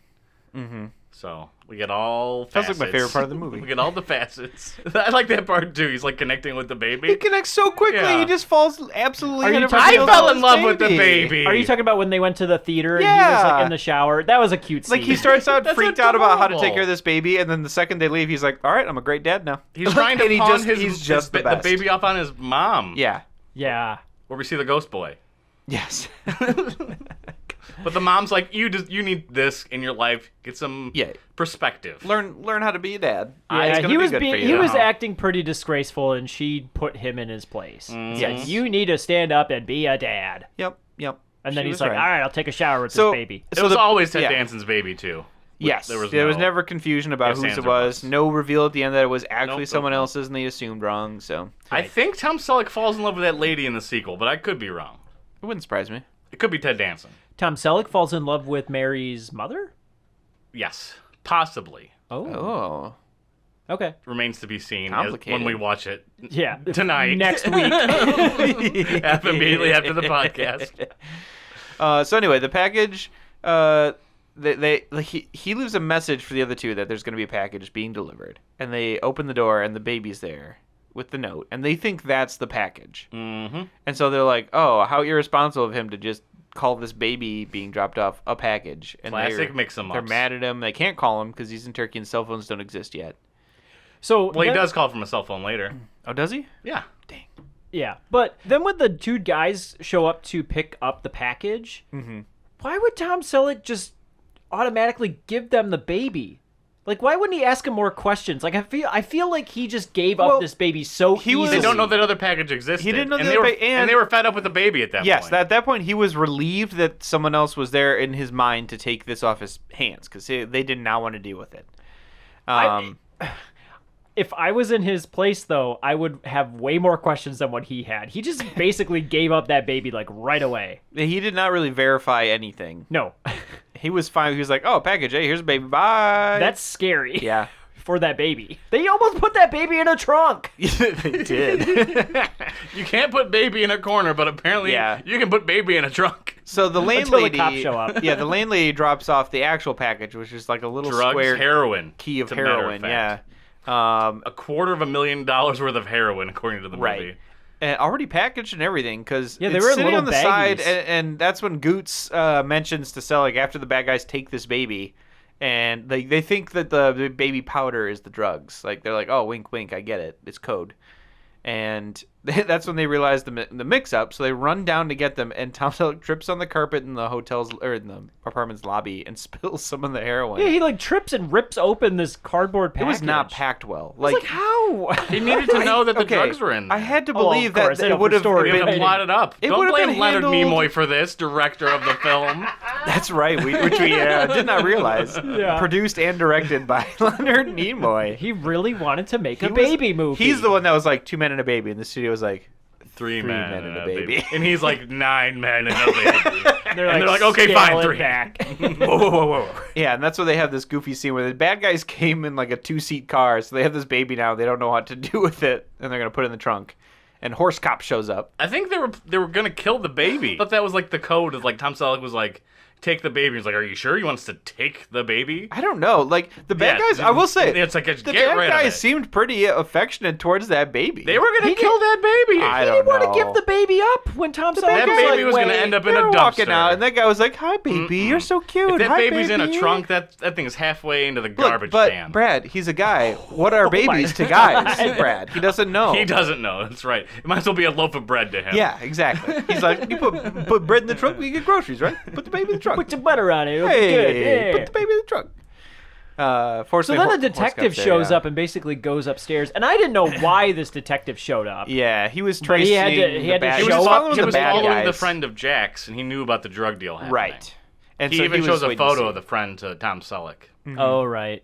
Mm-hmm. So we get all Sounds facets. like my favorite part of the movie. We get all the facets. I like that part too. He's connecting with the He baby. connects so quickly. Yeah. He just falls absolutely. Are you head over talking I heels fell on in love with the baby. baby. Are you talking about when they went to the theater and he was Yeah. in the shower? That was a cute scene. Like he starts out That's freaked out about how to take adorable. care of this baby, and then the second they leave, he's like, "All right, I'm a great dad now." He's trying to and pawn he's just the best. baby off on his mom. Yeah. Yeah. Where we see the ghost boy. Yes. But the mom's like, you need this in your life. Get some Yeah. perspective. learn how to be a dad. Yeah, It's gonna he be was good for you. he was Yeah. acting pretty disgraceful, and she put him in his place. Mm-hmm. Yes. You need to stand up and be a dad. Yep. And then She he's was like, right. all right, I'll take a shower with So- this baby. It was always Ted yeah. Danson's baby too. Yes. There was was no never confusion about ifs, whose ands, it or was. buts. No reveal at the end that it was actually Nope, someone nope. else's, and they assumed wrong. So I think Tom Selleck falls in love with that lady in the sequel, but I could be wrong. it wouldn't surprise me. It could be Ted Danson. Tom Selleck falls in love with Mary's mother? Yes, possibly. Oh. Okay. Remains to be seen Complicated. when we watch it Yeah. tonight. Next week. Immediately after the podcast. So anyway, the package. He leaves a message for the other two that there's going to be a package being delivered, and they open the door and the baby's there with the note, and they think that's the package. Mm-hmm. And so they're like, "Oh, how irresponsible of him to just call this baby being dropped off a package. And Classic mix-em-ups. They're mad at him. They can't call him because he's in Turkey and cell phones don't exist yet. So Well, he does call from a cell phone later. Oh, does he? Yeah. Yeah, but then when the two guys show up to pick up the package, why would Tom Selleck just automatically give them the baby? Like, why wouldn't he ask him more questions? Like, I feel like he just gave up this baby so easily. They don't know that other package existed. He didn't know and that they were, and they were fed up with the baby at that point. Yes, at that point he was relieved that someone else was there in his mind to take this off his hands because they did not want to deal with it. If I was in his place, though, I would have way more questions than what he had. He just basically gave up that baby, like, right away. He did not really verify anything. No. He was fine. He was like, oh, package, hey, here's a baby, bye. That's scary. Yeah. For that baby. They almost put that baby in a trunk. They did. You can't put baby in a corner, but apparently you can put baby in a trunk. So the landlady, Until the cops show up. Yeah, the landlady drops off the actual package, which is like a little Drugs, square heroin. key of as a matter heroin. fact. Yeah. $250,000 worth of heroin, according to the movie. Right. And already packaged and everything, because Yeah, they it's were in sitting little on the side, baggies. and that's when Goots mentions to Selleck after the bad guys take this baby, and they think that the baby powder is the drugs. Like, they're like, oh, wink, wink, I get it. It's code. And that's when they realize the mix-up, so they run down to get them, and Tom Selleck trips on the carpet in the hotel's or in the apartment's lobby and spills some of the heroin. Yeah, he, like, trips and rips open this cardboard It package. was not packed well. I was like, how? He needed to know that the Okay, drugs were in there. I had to Oh, of believe course, that they it don't would have story, You have to Right. plot it up. It Don't would've blame been Leonard handled- Nimoy for this, director of the film. That's right, which we did not realize. Yeah. Produced and directed by Leonard Nimoy. He really wanted to make a He was- baby movie. He's the one that was like 2 men and a baby, and the studio was like, Three men men and and a a baby. baby. And he's like 9 men and a baby. They're like, okay, fine, scale it 3. back. Whoa. yeah, and that's why they have this goofy scene where the bad guys came in like a 2-seat car, so they have this baby now. They don't know what to do with it, and they're gonna put it in the trunk. And Horse Cop shows up. I think they were gonna kill the baby. I thought that was like the code of like Tom Selleck was like, take the baby. He's like, are you sure you want us to take the baby? I don't know. Like, the bad Yeah, guys, I will say, it's like, the get bad rid of guys it. seemed pretty affectionate towards that baby. They were gonna kill that baby. I He don't didn't want know. to give the baby up when Tom Selleck That was baby like, was gonna wait. end up in They a were walking dumpster. out, and that guy was like, hi, baby, you're so cute. If that Hi, baby's in a baby." trunk, that thing is halfway into the Look, garbage but can. Brad, he's a guy. What are babies to guys, Brad? He doesn't know. He doesn't know. That's right. It might as well be a loaf of bread to him. Yeah, exactly. He's like, you put bread in the trunk, we get groceries, right? Put the baby in the trunk. Put some butter on it. It'll be Hey, good. Yeah. put the baby in the trunk. So Fortunately, then the Horse detective Cop's there, shows yeah. up and basically goes upstairs. And I didn't know why this detective showed up. Yeah, he was But tracing he had to- he the had to bad He was show just up following, to he was the bad following the guys. friend of Jack's, and he knew about the drug deal happening. Right. And He so even was shows a waiting to photo see. of the friend to Tom Selleck. Oh, right.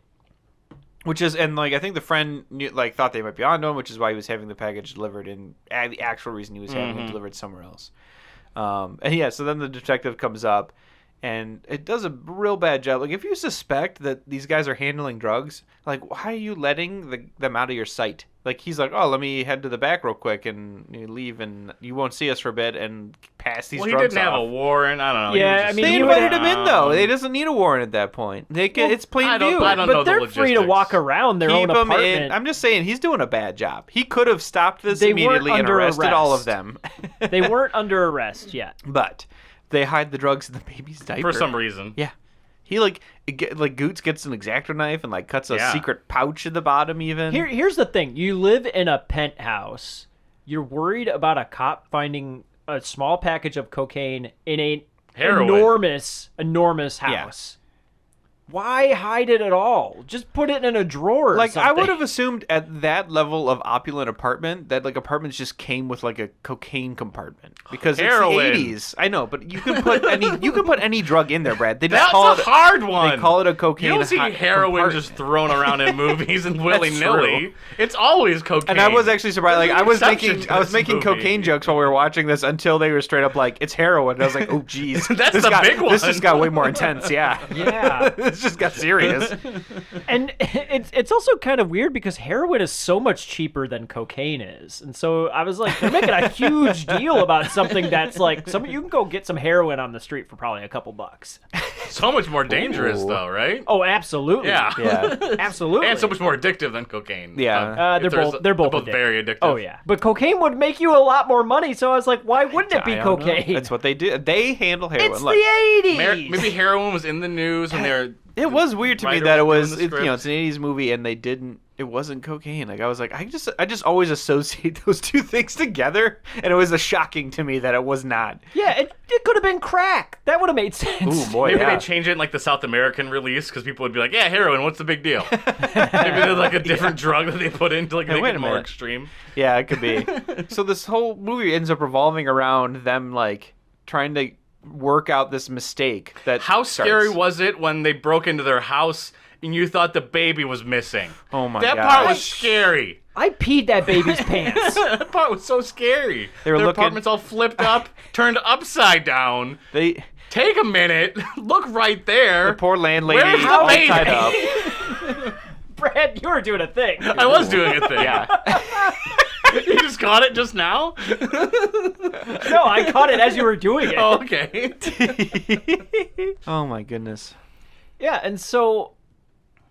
Which is, and like I think the friend knew, like thought they might be onto him, which is why he was having the package delivered, and the actual reason he was having it delivered somewhere else. And yeah, so then the detective comes up, and it does a real bad job. Like, if you suspect that these guys are handling drugs, like, why are you letting them out of your sight? Like, he's like, oh, let me head to the back real quick, and you leave, and you won't see us for a bit, and pass these Well, he drugs didn't have a off. warrant. I don't know. He Yeah, was I just- mean, They he invited would- him in, though. They doesn't need a warrant at that point. They can, it's plain I don't- view. I don't know But the they're free to logistics. walk around their own Keep 'em apartment. in. I'm just saying, he's doing a bad job. He could have stopped this They weren't immediately and under arrested all of arrest. them. They weren't under arrest yet. But they hide the drugs in the baby's diaper. for some reason. Yeah. He, like Goots gets an X-Acto knife and, like, cuts a Yeah. secret pouch at the bottom, even. Here's the thing. You live in a penthouse. You're worried about a cop finding a small package of cocaine in a Heroin. enormous house. Why hide it at all? Just put it in a drawer or Like, something. I would have assumed at that level of opulent apartment that, like, apartments just came with, like, a cocaine compartment. Because Heroin. it's the 80s. I know, but you can put any drug in there, Brad. They just That's call a it hard one. They call it a cocaine. You don't see heroin compartment. just thrown around in movies and willy That's nilly. true. It's always cocaine. And I was actually surprised. Like, There's I an was exception making to I was this making movie. cocaine jokes while we were watching this until they were straight up like, it's heroin. And I was like, oh geez, That's this the big This one. just got way more intense. Yeah, Yeah. This just got serious. And it's also kind of weird because heroin is so much cheaper than cocaine is. And so I was like, they're making a huge deal about something that's like, you can go get some heroin on the street for probably a couple bucks. So much more dangerous, though, right? Oh, absolutely. Yeah. Absolutely. And so much more addictive than cocaine. Yeah. They're both addictive. Very addictive. Oh, yeah. But cocaine would make you a lot more money, so I was like, why wouldn't it be cocaine? That's what they do. They handle heroin. It's the 80s! Maybe heroin was in the news when they were... It was weird to me writer that it was was, doing the it's an 80s movie and it wasn't cocaine. Like, I was like, I just always associate those two things together, and it was shocking to me that it was not. Yeah, it could have been crack. That would have made sense. Ooh, boy, Maybe yeah. they change it in like the South American release because people would be like, yeah, heroin, what's the big deal? Maybe there's like a different drug that they put in to like make wait it a more minute. extreme. Yeah, it could be. So this whole movie ends up revolving around them, like, trying to work out this mistake that How starts. scary was it when they broke into their house and you thought the baby was missing? Oh my That part was gosh. scary. I peed that baby's pants. That part was so scary. They were Their looking- apartment's all flipped up, turned upside down. They Take a minute, look right there. the poor landlady Where's the all baby? tied up. Brad, you were doing a thing. I was doing a thing. Yeah. You just caught it just now? No, I caught it as you were doing it. Oh, okay. Oh my goodness. Yeah, and so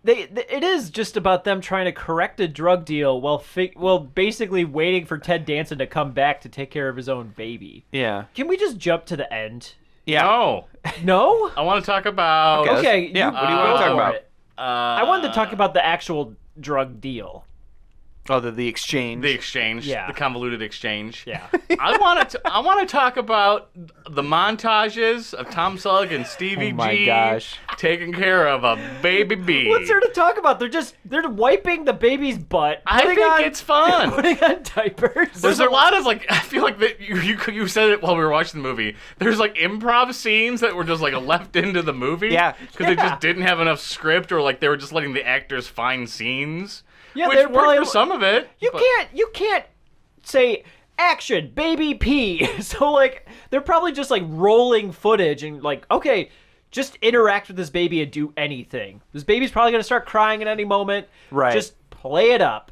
it is just about them trying to correct a drug deal while basically waiting for Ted Danson to come back to take care of his own baby. Yeah. Can we just jump to the end? Yeah. No. No? I want to talk about... Okay. Yeah, what do you want to go talk for about? it. I wanted to talk about the actual drug deal. Oh, the exchange. The exchange, Yeah. the convoluted exchange. Yeah. I want to talk about the montages of Tom Selleck and Stevie Oh my G gosh. taking care of a baby bee. What's there to talk about? They're wiping the baby's butt. I putting think on- it's fun. Putting on diapers. There's a lot of like, I feel like that you said it while we were watching the movie. There's like improv scenes that were just like left into the movie. Yeah. Because they just didn't have enough script, or like they were just letting the actors find scenes. Yeah, which they're worked probably- for some of it. You but- can't say action, baby pee. So like they're probably just like rolling footage and like, okay, just interact with this baby and do anything. This baby's probably gonna start crying at any moment. Right. Just play it up.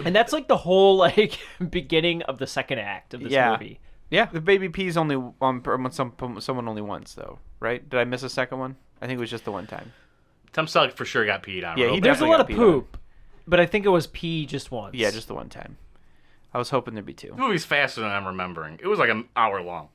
And that's like the whole like beginning of the second act of this movie. Yeah, the baby pees only on someone only once though, right? Did I miss a second one? I think it was just the one time. Tom Selleck for sure got peed on. Yeah, real he bad. There's a definitely lot got of peed on. poop, but I think it was pee just once. Yeah, just the one time. I was hoping there'd be two. The movie's faster than I'm remembering. It was like an hour long.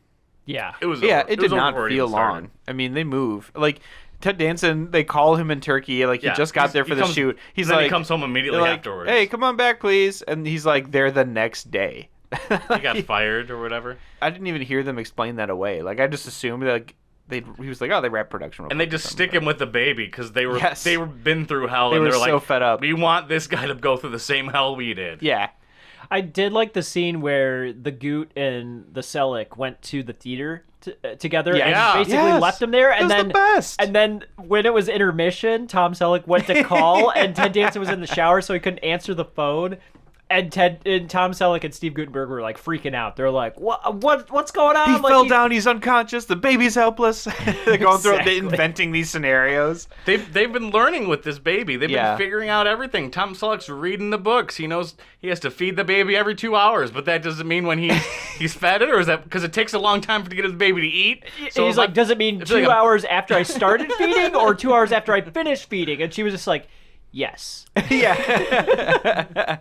Yeah. It was. Yeah, over. it was did not over before feel even started. long. I mean, they move. Like Ted Danson, they call him in Turkey. Like he Yeah, just got there for he the comes- shoot. He's then like, he comes home immediately they're like, afterwards. Hey, come on back, please. And he's like there the next day. He got fired or whatever. I didn't even hear them explain that away. Like I just assumed like he was like, oh, they wrap production. And they just stick him with the baby because they were Yes. been through hell. They and were they're so like, fed up. We want this guy to go through the same hell we did. Yeah. I did like the scene where the Goot and the Selleck went to the theater together Yeah. and basically Yes. left him there. And It was then, the best. and then when it was intermission, Tom Selleck went to call, and Ted Danson was in the shower, so he couldn't answer the phone. And Tom Selleck and Steve Guttenberg were like freaking out. They're like, what's going on? He Like, fell down. He's unconscious. The baby's helpless. They're going through Exactly. inventing these scenarios. They've been learning with this baby. They've Yeah. been figuring out everything. Tom Selleck's reading the books. He knows he has to feed the baby every 2 hours, but that doesn't mean when he's fed it, or is that because it takes a long time to get his baby to eat? So He's if like, I- does it mean it's 2 like a- hours after I started feeding or 2 hours after I finished feeding? And she was just like, yes. Yeah.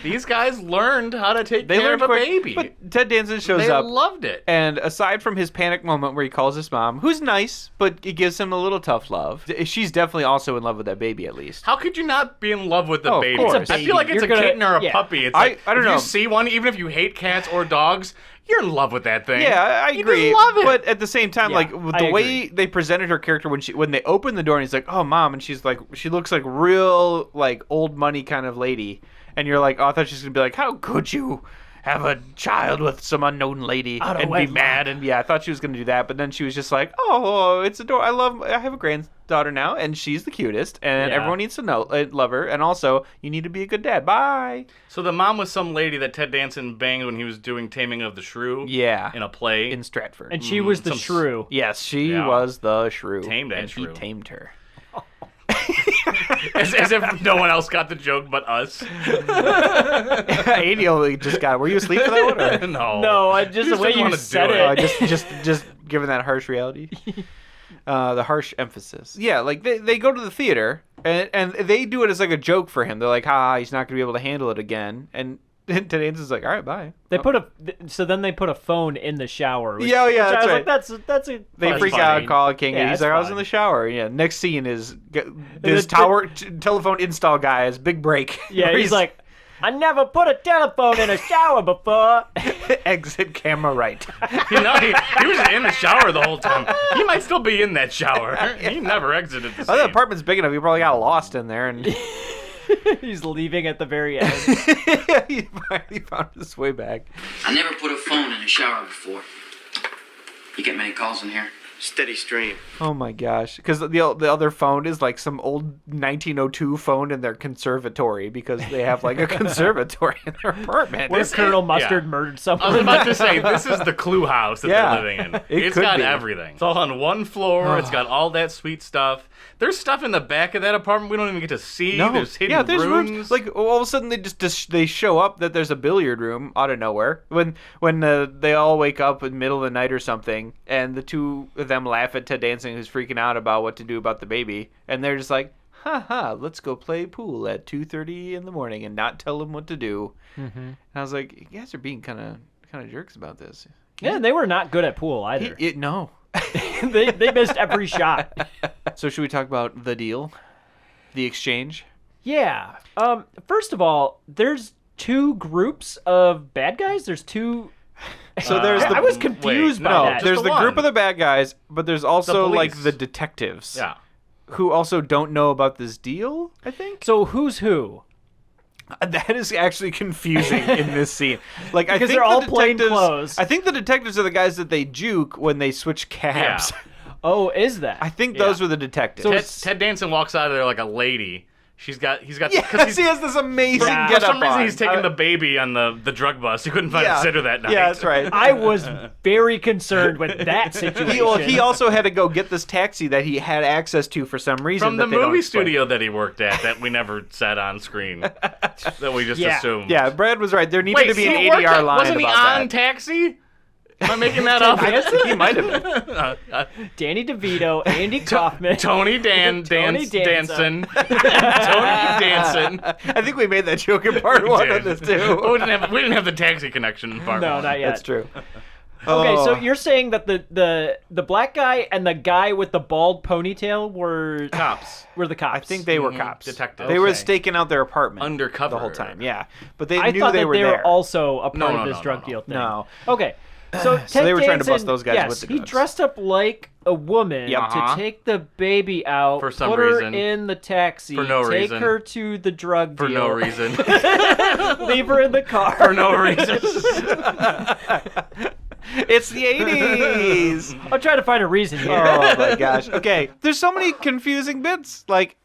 These guys learned how to take They care learned of a quick. baby. But Ted Danson shows They up. loved it. And aside from his panic moment where he calls his mom, who's nice, but it gives him a little tough love, she's definitely also in love with that baby at least. How could you not be in love with the Oh, of baby? course. I feel like it's You're a gonna- kitten or a yeah. puppy. It's I like, don't if know. you see one, even if you hate cats or dogs, you're in love with that thing. Yeah, I You agree. just love it. But at the same time, Yeah, like with I the way they presented her character when they opened the door and he's like, "Oh, mom," and she's like, she looks like real like old money kind of lady, and you're like, "Oh, I thought she was gonna be like, how could you have a child with some unknown lady Out of and be wedlock. mad. And I thought she was going to do that, but then she was just like, oh, it's adorable. I have a granddaughter now, and she's the cutest, and Yeah. everyone needs to love her. And also, you need to be a good dad. Bye. So the mom was some lady that Ted Danson banged when he was doing Taming of the Shrew. Yeah. In a play. In Stratford. And she was the some- shrew. Yes, she Yeah. was the shrew. Tamed that and shrew. he tamed her. as if no one else got the joke but us. Adi just got. Were you asleep for that one? Or? No. No, I just You the just way didn't you wanna do said it. it. Just given that harsh reality. The harsh emphasis. Yeah, like they go to the theater and they do it as like a joke for him. They're like, he's not gonna be able to handle it again. And Ted Danson's like, all right, bye. They put then they put a phone in the shower. Which, Yeah, yeah, which that's I was right. like, that's a. They That's freak funny. out, call King. Yeah, He's it's like, I was fine. in the shower. Yeah. Next scene is this the- telephone install guy has big break. Yeah, where he's like, I never put a telephone in a shower before. exit camera right. You know, he was in the shower the whole time. He might still be in that shower. He never exited the Oh, the scene. apartment's big enough. He probably got lost in there, and He's leaving at the very end. he finally found his way back. I never put a phone in a shower before. You get many calls in here? Steady stream. Oh my gosh! Because the other phone is like some old 1902 phone in their conservatory because they have like a conservatory in their apartment. Where Colonel Mustard yeah. murdered someone. I was about to say, this is the Clue house that Yeah, they're living in. it It's could got be. everything. It's all on one floor. It's got all that sweet stuff. There's stuff in the back of that apartment we don't even get to see. No, There's hidden yeah, there's rooms. Like all of a sudden they show up that there's a billiard room out of nowhere when they all wake up in the middle of the night or something, and the two of them laugh at Ted Danson who's freaking out about what to do about the baby, and they're just like, let's go play pool at 2:30 in the morning and not tell him what to do. Mm-hmm. And I was like, you guys are being kind of jerks about this. Yeah, they were not good at pool either. No. they missed every shot. So should we talk about the deal, the exchange? Yeah. First of all, there's two groups of bad guys. There's two. So there's I was confused by that. There's the the one. group of the bad guys, but there's also like police. the detectives. yeah. Who also don't know about this deal, I think. So who's who? That is actually confusing in this scene. Like, I Because think they're all the plain detectives- clothes. I think the detectives are the guys that they juke when they switch cabs. Yeah. Oh, is that? I think those were the detectives. So Ted Danson walks out of there like a lady. He's got yes, he has this amazing Yeah. for get some up reason on. he's taking the baby on the drug bus. He couldn't find yeah. a sitter that night. Yeah, that's right. I was very concerned with that situation. He also had to go get this taxi that he had access to for some reason. From the that they don't movie explain. studio that he worked at that we never said on screen. That we just Yeah. assumed. Yeah, Brad was right. There needed Wait, to be he an worked ADR at- line wasn't about he on that. Taxi? Am I making that up? He might have been. Danny DeVito, Andy Kaufman. Tony Tony Danson. Tony Danson. I think we made that joke in part one of this too. Oh, we didn't have the taxi connection in part No, one. not yet. That's true. Okay, so Oh. you're saying that the black guy and the guy with the bald ponytail were Cops. the cops. I think they were cops. Detectives. They were Okay. staking out their apartment Undercover. the whole time. Yeah, but they I knew thought they that were they there. were also a part No, of this no, drug no. deal thing. No. Okay. So, Ted they were trying to Danson, bust those guys yes, with the he drugs. dressed up like a woman Yep. to take the baby out, For some put her reason. in the taxi, For no take reason. her to the drug For deal, no reason. leave her in the car. For no reason. It's the 80s. I'm trying to find a reason here. Oh my gosh. Okay, there's so many confusing bits. Like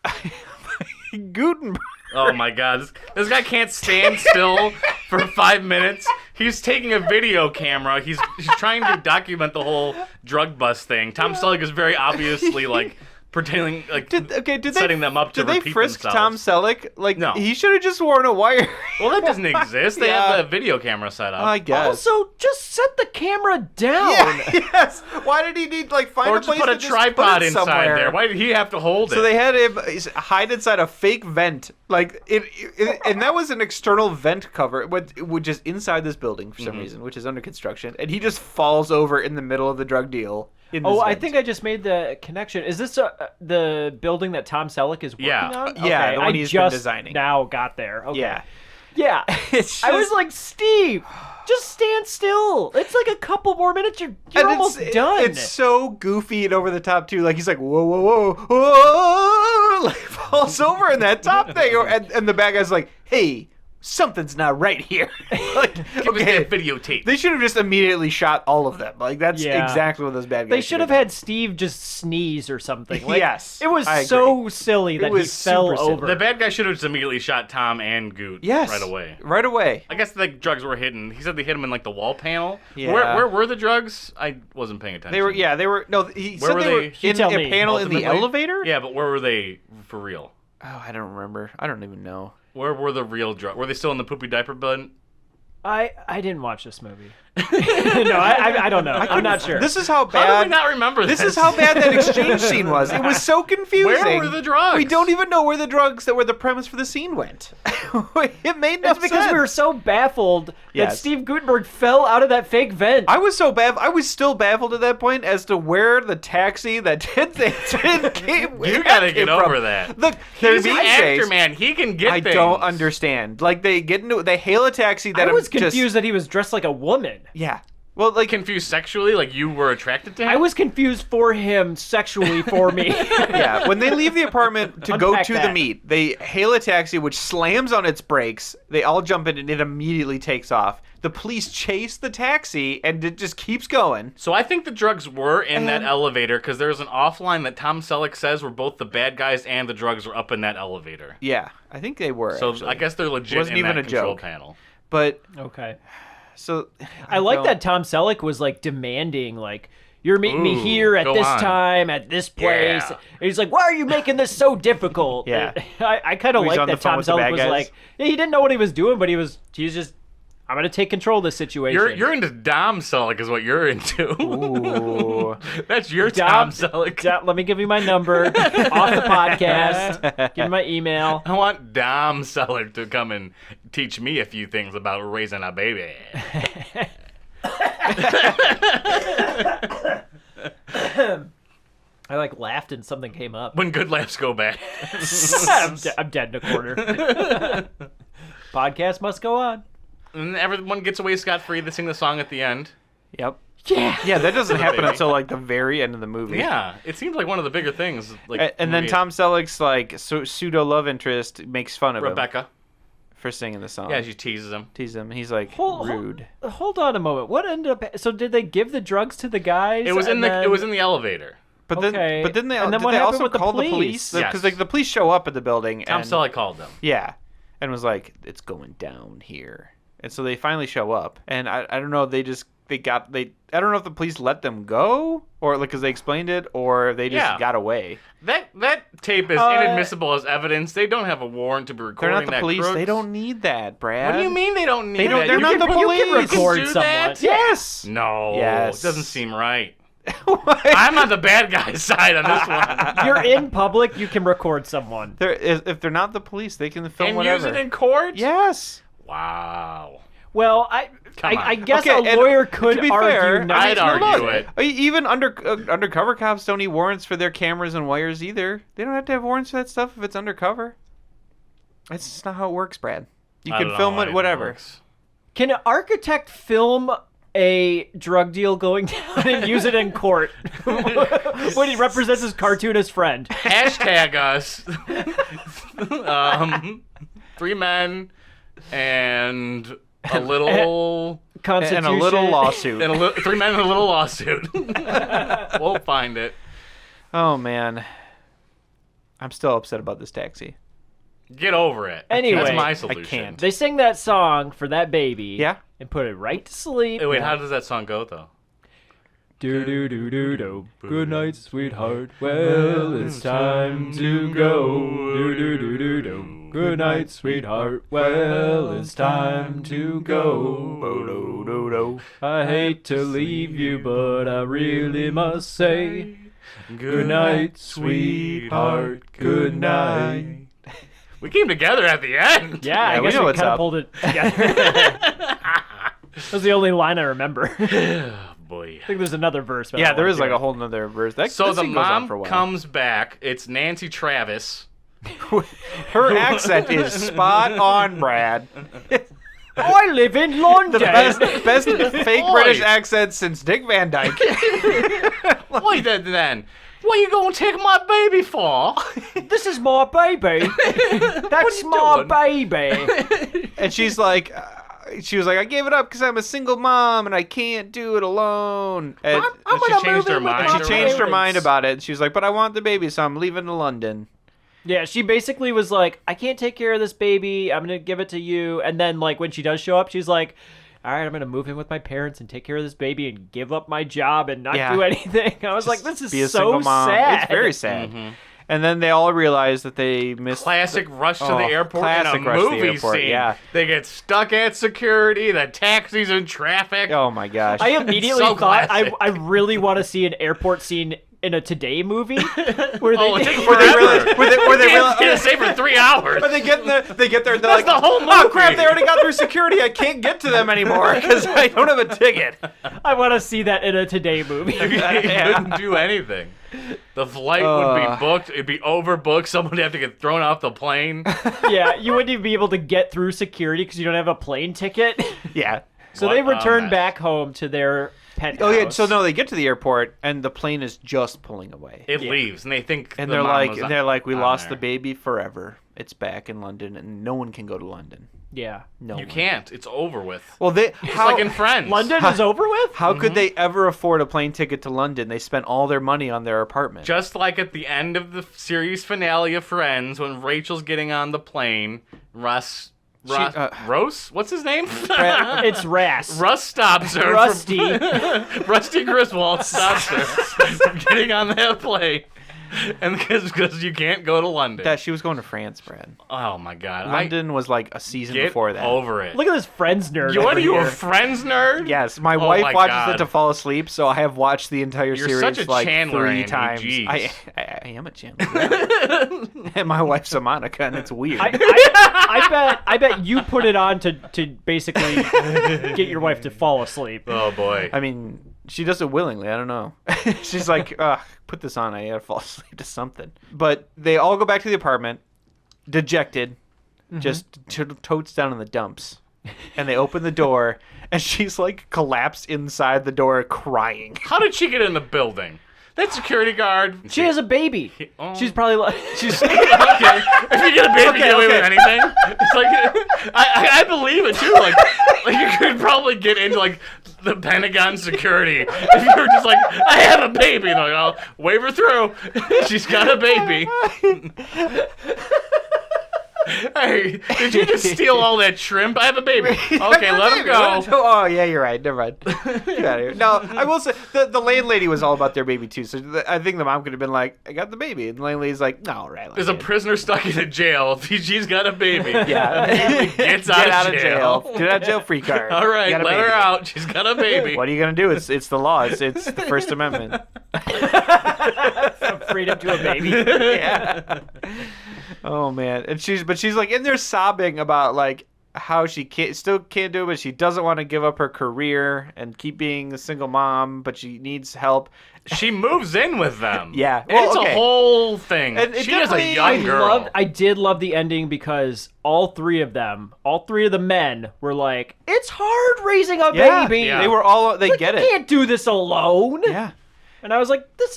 Gutenberg. Oh my god, this guy can't stand still for 5 minutes. He's taking a video camera. He's trying to document the whole drug bust thing. Tom Selleck is very obviously like pretending like setting them up to Did they repeat frisk themselves. Tom Selleck? Like, No. he should have just worn a wire. Well, that doesn't exist. They Yeah. have the video camera set up. I guess. Also, just set the camera down. Yeah, yes. Why did he need find or a just place put a to tripod put it inside somewhere? there. Why did he have to hold it? So they had him hide inside a fake vent, and that was an external vent cover, which is inside this building for some reason, which is under construction, and he just falls over in the middle of the drug deal. Oh, I think I just made the connection. Is this the building that Tom Selleck is working on? Yeah, Okay, the one I he's been just designing. now got there. Okay. Yeah. Yeah. It's I was just- like, Steve, just stand still. It's like a couple more minutes. You're And almost done. It's so goofy and over the top too. Like he's like whoa, whoa, whoa, whoa, like falls over in that top thing, and the bad guy's like, hey, something's not right here. Like, Give us that videotape. They should have just immediately shot all of them. Like, that's exactly what those bad guys They should have had Steve just sneeze or something. Like, yes. It was so silly that he fell over. The bad guy should have just immediately shot Tom and Goot right away. Right away. I guess the drugs were hidden. He said they hit him in like the wall panel. Yeah. Where were the drugs? I wasn't paying attention. They were no, he where said were they were in a panel in the ultimately? elevator? Yeah, but where were they for real? Oh, I don't remember. I don't even know. Where were the real drugs? Were they still in the poopy diaper bin? I didn't watch this movie. No, I don't know. I'm not sure. This is how bad. How do we not remember this? This is how bad that exchange scene was. It was so confusing. Where were the drugs? We don't even know where the drugs that were the premise for the scene went. It made no It's because sense. we were so baffled that Yes. Steve Guttenberg fell out of that fake vent. I was still baffled at that point as to where the taxi that Ted Danson came. You gotta get over that. Look, He's an actor, man. He can get I things. don't understand. Like they hail a taxi that I was just- confused that he was dressed like a woman. Yeah. Well, like confused sexually, like you were attracted to him. I was confused for him sexually for me. Yeah, when they leave the apartment to go Unpack to the that. meet, they hail a taxi which slams on its brakes. They all jump in and it immediately takes off. The police chase the taxi and it just keeps going. So I think the drugs were in that elevator because there's an offline that Tom Selleck says where both the bad guys and the drugs were up in that elevator. Yeah, I think they were. So actually. I guess they're legit Wasn't in even that a control joke. panel. But Okay. so I like don't- that Tom Selleck was like demanding, like, you're meeting me Ooh, here at go this on. time at this place. Yeah. And he's like, why are you making this so difficult? Yeah. I kind of He's like on the that phone Tom with the Selleck bad was guys. like, yeah, he didn't know what he was doing, but he's just, I'm gonna take control of this situation. You're into Dom Selleck is what you're into. Ooh. That's your Dom- Tom Selleck. Let me give you my number off the podcast. Give me my email. I want Dom Selleck to come and teach me a few things about raising a baby. I like laughed and something came up. When good laughs go bad. I'm dead in a corner. Podcast must go on. And everyone gets away scot-free. They sing the song at the end. Yep. Yeah. Yeah, that doesn't happen Baby. until like the very end of the movie. Yeah, it seems like one of the bigger things. Like, And then movie- Tom Selleck's like pseudo love interest makes fun of him Rebecca. for singing the song. Yeah, she teases him. Tease him. He's like Hold- rude. Hold on a moment. What ended up? So did they give the drugs to the guys? It was in and the then- it was in the elevator. But then, Okay. but then they, And then did what they happened also with the call the police? police? Yes. Because like the police show up at the building. Tom and, Selleck called them. Yeah, and was like, "It's going down here." And so they finally show up, and I don't know. I don't know if the police let them go or like because they explained it or they just Yeah. got away. That tape is inadmissible as evidence. They don't have a warrant to be They're recording not the that police. crooks. They don't need that, Brad. What do you mean they don't need They don't- that? they're You not can- the you police. can Record do someone. that? Yes. No. Yes. It doesn't seem right. I'm on the bad guy's side on this one. You're in public. You can record someone. If they're not the police, they can film And whatever. use it in court? Yes. Wow. Well, Come on. I guess Okay, a and lawyer could to be argue. fair, not I'd to argue look. it. Even undercover cops don't need warrants for their cameras and wires either. They don't have to have warrants for that stuff if it's undercover. That's just not how it works, Brad. You I can don't film know it, how whatever. works. Can an architect film a drug deal going down and use it in court when he represents his cartoonist friend? Hashtag us. 3 men and a little... Constitution. And a little lawsuit. and 3 men and a little lawsuit. We'll find it. Oh, man. I'm still upset about this taxi. Get over it. Anyway, That's my I solution. can't. They sing that song for that baby. Yeah. And put it right to sleep. Wait, how does that song go, though? Do do do do do. Good night, sweetheart. Well, it's time to go. Do do do do do. Good night, sweetheart. Well, it's time to go. I hate to leave you, but I really must say, good night, sweetheart. Good night. We came together at the end. Yeah, I we guess know we what's kind of up. pulled it together. That was the only line I remember. I Boy. think there's another verse. But I Yeah, don't there wanna is do like it. a whole nother verse. That, So this the scene goes on for a mom while. comes back. It's Nancy Travis. Her accent is spot on, Brad. I live in London. Best fake Oi. British accent since Dick Van Dyke. Wait, then. What are you gonna take my baby for? This is my baby. That's my baby. And she's like, she was like, I gave it up because I'm a single mom and I can't do it alone. And I'm she gonna changed move her in with mind. my She changed her parents. mind about it. She was like, but I want the baby, so I'm leaving to London. Yeah, she basically was like, I can't take care of this baby. I'm going to give it to you. And then, like, when she does show up, she's like, all right, I'm going to move in with my parents and take care of this baby and give up my job and not do anything. I was like, this is Be a so single mom. sad. It's very sad. And then they all realize that they missed Classic rush to the airport classic in a rush to the movie airport, scene. yeah. They get stuck at security, the taxi's in traffic. Oh my gosh. I immediately So thought, classic. I really want to see an airport scene in a Today movie where Oh, it they... takes Where they forever. realize, where they Can't realize, stay for 3 hours. But they get there, and they're That's like, the whole oh crap, movie." they already got through security. I can't get to them anymore because I don't have a ticket. I want to see that in a Today movie. You couldn't do anything. The flight would be booked. It'd be overbooked. Someone would have to get thrown off the plane. Yeah, you wouldn't even be able to get through security because you don't have a plane ticket. Yeah. So What they a return mess. back home to their penthouse. Oh yeah. So no, they get to the airport and the plane is just pulling away. It leaves, and they think. And the they're mom like, was we on lost there. the baby forever. It's back in London, and no one can go to London. Yeah. No, You one. can't. It's over with. Well, they It's like in Friends. London is over with? How could they ever afford a plane ticket to London? They spent all their money on their apartment. Just like at the end of the series finale of Friends, when Rachel's getting on the plane, Rose? What's his name? It's Ras. Russ stops her. Rusty. Rusty Griswold stops her from getting on that plane. And because you can't go to London. That she was going to France, Brad. Oh my God. London was like a season Get before that. over it. Look at this Friends nerd. What over are you, a here. Friends nerd? Yes, my Oh wife my watches God. it to fall asleep, so I have watched the entire You're series such a like Chandler, 3 Andy. times. Jeez. I am a Chandler. And my wife's a Monica, and it's weird. I bet you put it on to basically get your wife to fall asleep. Oh boy. I mean, she does it willingly. I don't know. She's like, put this on. I gotta fall asleep to something. But they all go back to the apartment, dejected, just totes down in the dumps. And they open the door, and she's like collapsed inside the door, crying. How did she get in the building? That security guard. She has a baby. Oh. She's probably like... She's okay. If you get a baby, you get away with anything. It's like I believe it too. Like you could probably get into like the Pentagon security if you were just like, I have a baby. And they're like, I'll wave her through. She's got a baby. Hey, did you just steal all that shrimp? I have a baby. Okay, let him go. Oh, yeah, you're right. Never mind. Get out of here. No, I will say, the landlady was all about their baby, too. So I think the mom could have been like, I got the baby. And the landlady's like, no, all right. There's a prisoner stuck in a jail. She's got a baby. Yeah. The baby gets out of jail. Get out of jail free card. All right, Got a let her baby. out. She's got a baby. What are you going to do? It's the law. It's the First Amendment. freedom to a baby. Yeah. Oh man, and she's like in there sobbing about like how she still can't do it, but she doesn't want to give up her career and keep being a single mom, but she needs help. She moves in with them. Yeah, It's a whole thing. And it she is a definitely- young girl. I did love the ending because all three of the men were like, it's hard raising a baby. Yeah. They were all they get You it. can't do this alone. Yeah. And I was like, this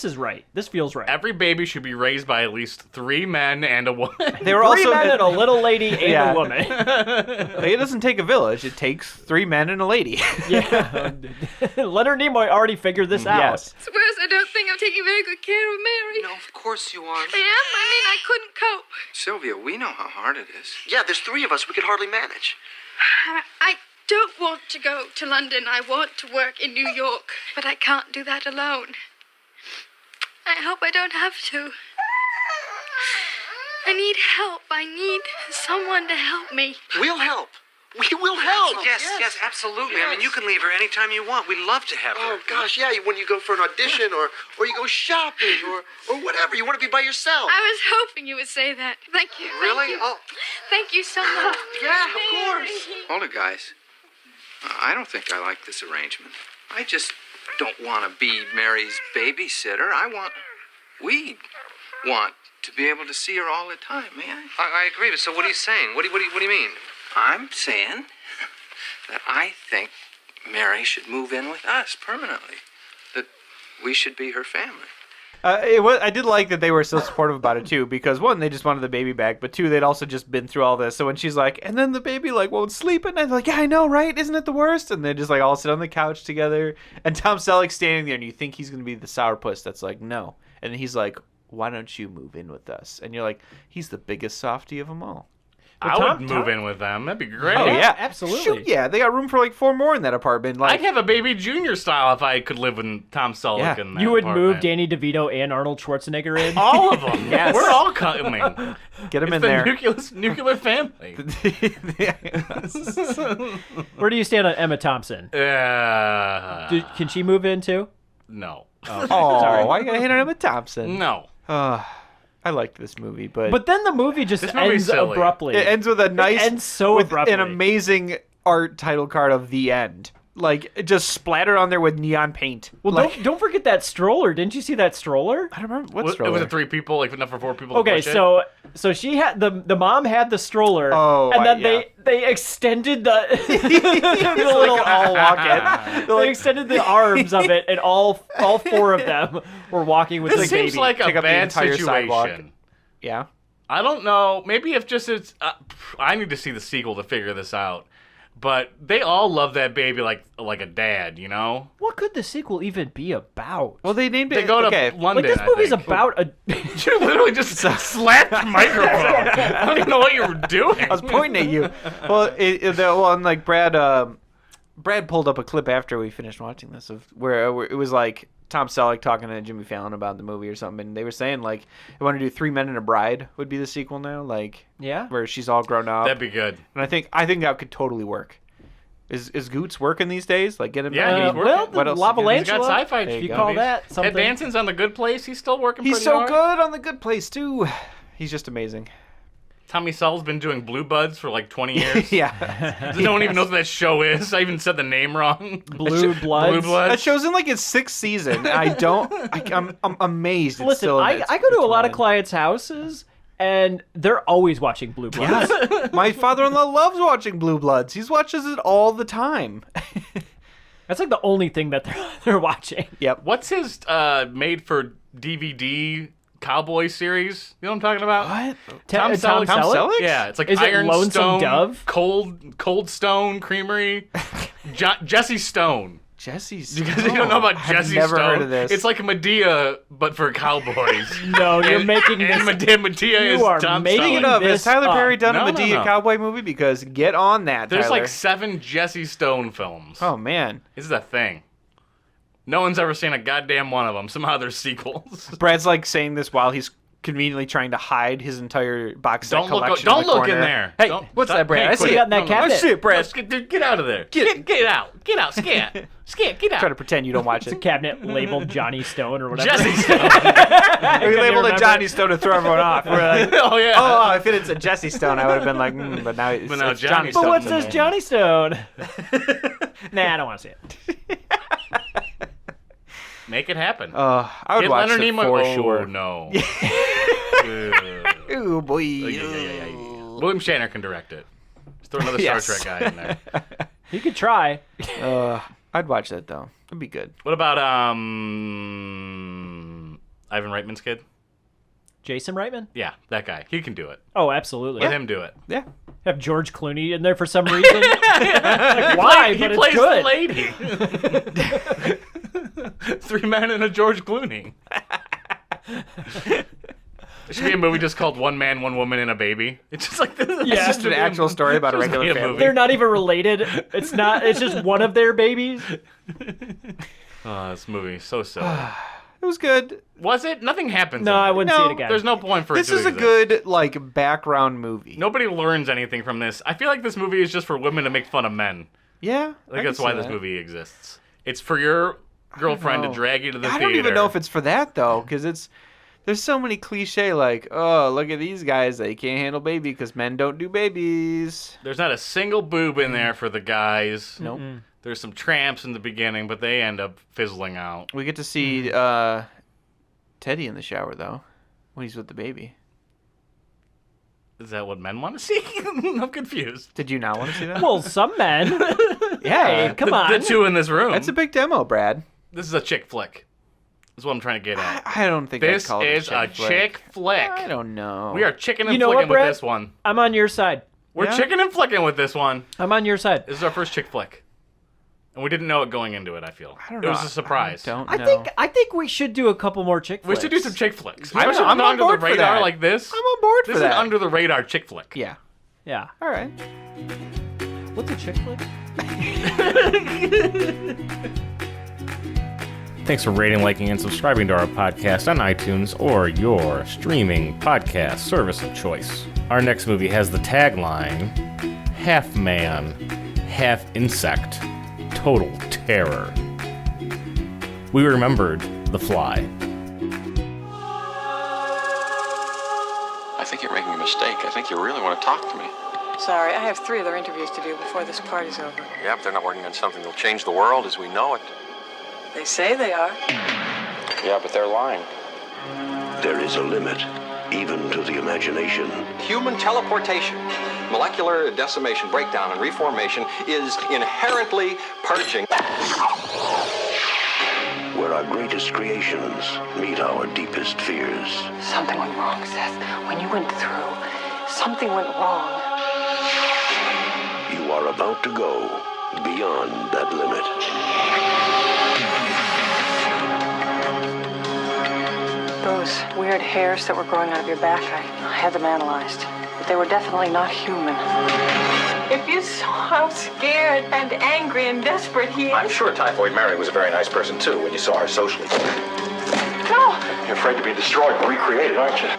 is right. This feels right. Every baby should be raised by at least 3 men and a woman. They were Three also men and a little lady and Yeah. a woman. It doesn't take a village. It takes 3 men and a lady. Yeah. Leonard Nimoy already figured this out. Yes. Suppose I don't think I'm taking very good care of Mary. No, of course you are. I am. I mean, I couldn't cope. Sylvia, we know how hard it is. Yeah, there's 3 of us. We could hardly manage. I don't want to go to London. I want to work in New York, but I can't do that alone. I hope I don't have to. I need help. I need someone to help me. We'll help. We will help. Yes, absolutely. I mean, you can leave her anytime you want. We'd love to have her. Oh gosh, yeah. When you go for an audition, or you go shopping, or whatever, you want to be by yourself. I was hoping you would say that. Thank you. Really? Thank you. Oh. Thank you so much. Yeah, of course. Hold it, guys. I don't think I like this arrangement. I just don't want to be Mary's babysitter. We want to be able to see her all the time, may I? I agree, but so what are you saying? What do you mean? I'm saying that I think Mary should move in with us permanently. That we should be her family. I did like that they were so supportive about it too, because one, they just wanted the baby back, but two, they'd also just been through all this. So when she's like, and then the baby like won't sleep at night, they're like, yeah, I know, right? Isn't it the worst? And they just like all sit on the couch together, and Tom Selleck's standing there, and you think he's gonna be the sourpuss that's like, no, and he's like, why don't you move in with us? And you're like, he's the biggest softie of them all. I would move in with them. That'd be great. Oh yeah, absolutely. Shoot, yeah, they got room for like 4 more in that apartment. Like, I'd have a Baby Junior style if I could live with Tom Selleck in that You would apartment. move Danny DeVito and Arnold Schwarzenegger in? All of them. Yes. We're all coming. Get them It's in there. the nuclear family. Where do you stand on Emma Thompson? Can she move in too? No. Oh, why you gotta hate on Emma Thompson? No. I liked this movie, but then the movie just ends abruptly. It ends with a nice, It ends so with abruptly. an amazing art title card of the end. Like it just splattered on there with neon paint. Well, like, don't forget that stroller. Didn't you see that stroller? I don't remember what It stroller. was 3 people, like enough for 4 people. to Okay, push it? so she had the mom had the stroller, and then they extended the the little all walking. they extended the arms of it, and all 4 of them were walking with This the baby. seems like a Take up the bad entire sidewalk. situation. Yeah. I don't know. Maybe if just it's. I need to see the sequel to figure this out. But they all love that baby like a dad, you know? What could the sequel even be about? Well, they named it. They go to okay. London. Like this movie's I think. about a. You literally just slapped the microphone. I don't even know what you were doing. I was pointing at you. Well, and like Brad pulled up a clip after we finished watching this of where it was like Tom Selleck talking to Jimmy Fallon about the movie or something, and they were saying like they want to do 3 Men and a Bride would be the sequel now, like where she's all grown up. That'd be good. And I think that could totally work. Is Goots working these days? Like get him. Yeah, he's working. Well, What else? Lava He's got Lantula, sci-fi. if you movies. call that something. Ted Danson's on The Good Place. He's still working. He's pretty so hard. good on The Good Place too. He's just amazing. Tommy Sell's been doing Blue Buds for like 20 years. Yeah. No one even knows what that show is. I even said the name wrong. Blue Bloods. Blue Bloods. That show's in like its 6th season. I'm amazed. It's Listen, still in I its- go to a its lot of run. clients' houses, and they're always watching Blue Bloods. My father-in-law loves watching Blue Bloods. He watches it all the time. That's like the only thing that they're watching. Yep. What's his made-for-DVD cowboy series? You know what I'm talking about? What? Tom Selleck. Selleck? Yeah, it's like Is it Iron Lonesome Stone, Dove? Cold Stone Creamery, Jesse Stone. Jesse's. You guys don't know about Jesse I've never Stone? heard of this. It's like Medea, but for cowboys. No, you're making and this. Medea You is are Tom making Speaking Selleck. of, has this Tyler up. Perry done No, a no, Medea no. cowboy movie? Because get on that, There's Tyler. like 7 Jesse Stone films. Oh man. This is a thing. No one's ever seen a goddamn one of them. Somehow they're sequels. Brad's like saying this while he's conveniently trying to hide his entire box set Don't look. collection. Don't in the look in corner. there. Hey, Don't- what's stop- that, Brad? hey, I quit see it. got in that No, no, cabinet. no. Oh shit, Brad. Get out of there. Get out. Get out. Scat. Get out. Try to pretend you don't watch It's a it. cabinet labeled Johnny Stone or whatever. Jesse Stone. We labeled it remember. Johnny Stone to throw everyone off. We're like, Oh yeah. oh, if it's a Jesse Stone, I would have been like, but now it's, But now it's Johnny Johnny Stone. But what Stone. says Johnny Stone? Nah, I don't want to see it. Make it happen. I would Get watch Leonard it Nimoy. for Oh sure. no. Ooh boy. William Shatner can direct it. Just throw another Yes. Star Trek guy in there. You could try. I'd watch that though. It'd be good. What about Ivan Reitman's kid? Jason Reitman? Yeah, that guy. He can do it. Oh, absolutely. Let him do it. Yeah. Have George Clooney in there for some reason. Like, why? He But plays it's good. the lady. 3 men and a George Clooney. There should be a movie just called One Man, One Woman, and a Baby. It's just like this. It's just an actual story about a Just regular be a family. movie. They're not even related. It's not. It's just one of their babies. Oh, this movie so silly. It was good. Was it? Nothing happens. No, in it. I wouldn't see it again. There's no point for This it to is a exist. good like background movie. Nobody learns anything from this. I feel like this movie is just for women to make fun of men. Yeah. I think that's why this movie exists. It's for your girlfriend to know. drag you to the I theater. don't even know if it's for that though, because there's so many cliche like, oh, look at these guys, they can't handle baby because men don't do babies. There's not a single boob in there for the guys. Nope. There's some tramps in the beginning, but they end up fizzling out. We get to see Teddy in the shower though, when he's with the baby. Is that what men want to see? I'm confused. Did you not want to see that? Well, some men. yeah. Hey, come on. The two in this room. That's a big demo, Brad. This is a chick flick. Is what I'm trying to get at. I don't think this I'd call it is a chick flick. I don't know. We are chicken and You know what, flicking with Brett? this one. I'm on your side. We're chicken and flicking with this one. I'm on your side. This is our first chick flick. And we didn't know it going into it, I feel. I don't It know. was a surprise. I think we should do a couple more chick We flicks. should do some chick flicks. Yeah, Especially I'm on under board the for radar that. like this. I'm on board This for is that. an under the radar chick flick. Yeah. Yeah. All right. What's a chick flick? Thanks for rating, liking, and subscribing to our podcast on iTunes or your streaming podcast service of choice. Our next movie has the tagline, half man, half insect, total terror. We remembered The Fly. I think you're making a mistake. I think you really want to talk to me. Sorry, I have 3 other interviews to do before this party's over. Yeah, but they're not working on something that'll change the world as we know it. They say they are. Yeah, but they're lying. There is a limit, even to the imagination. Human teleportation, molecular decimation, breakdown, and reformation is inherently purging. Where our greatest creations meet our deepest fears. Something went wrong, Seth. When you went through, something went wrong. You are about to go beyond that limit. Those weird hairs that were growing out of your back, I had them analyzed. But they were definitely not human. If you saw how scared and angry and desperate he is. I'm sure Typhoid Mary was a very nice person, too, when you saw her socially. No! You're afraid to be destroyed and recreated, aren't you?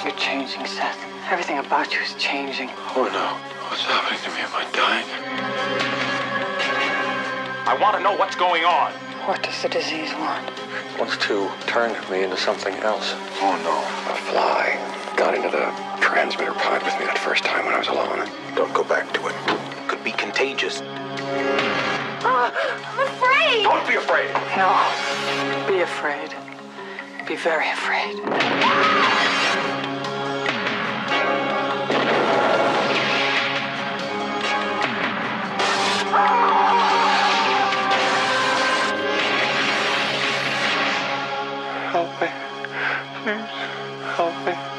You're changing, Seth. Everything about you is changing. Oh, no. What's happening to me? Am I dying? I want to know what's going on. What does the disease want? Wants to turn me into something else. Oh, no. A fly got into the transmitter pod with me that first time when I was alone. Don't go back to it. Could be contagious. I'm afraid! Don't be afraid! No. Be afraid. Be very afraid. Help me. Please, help me.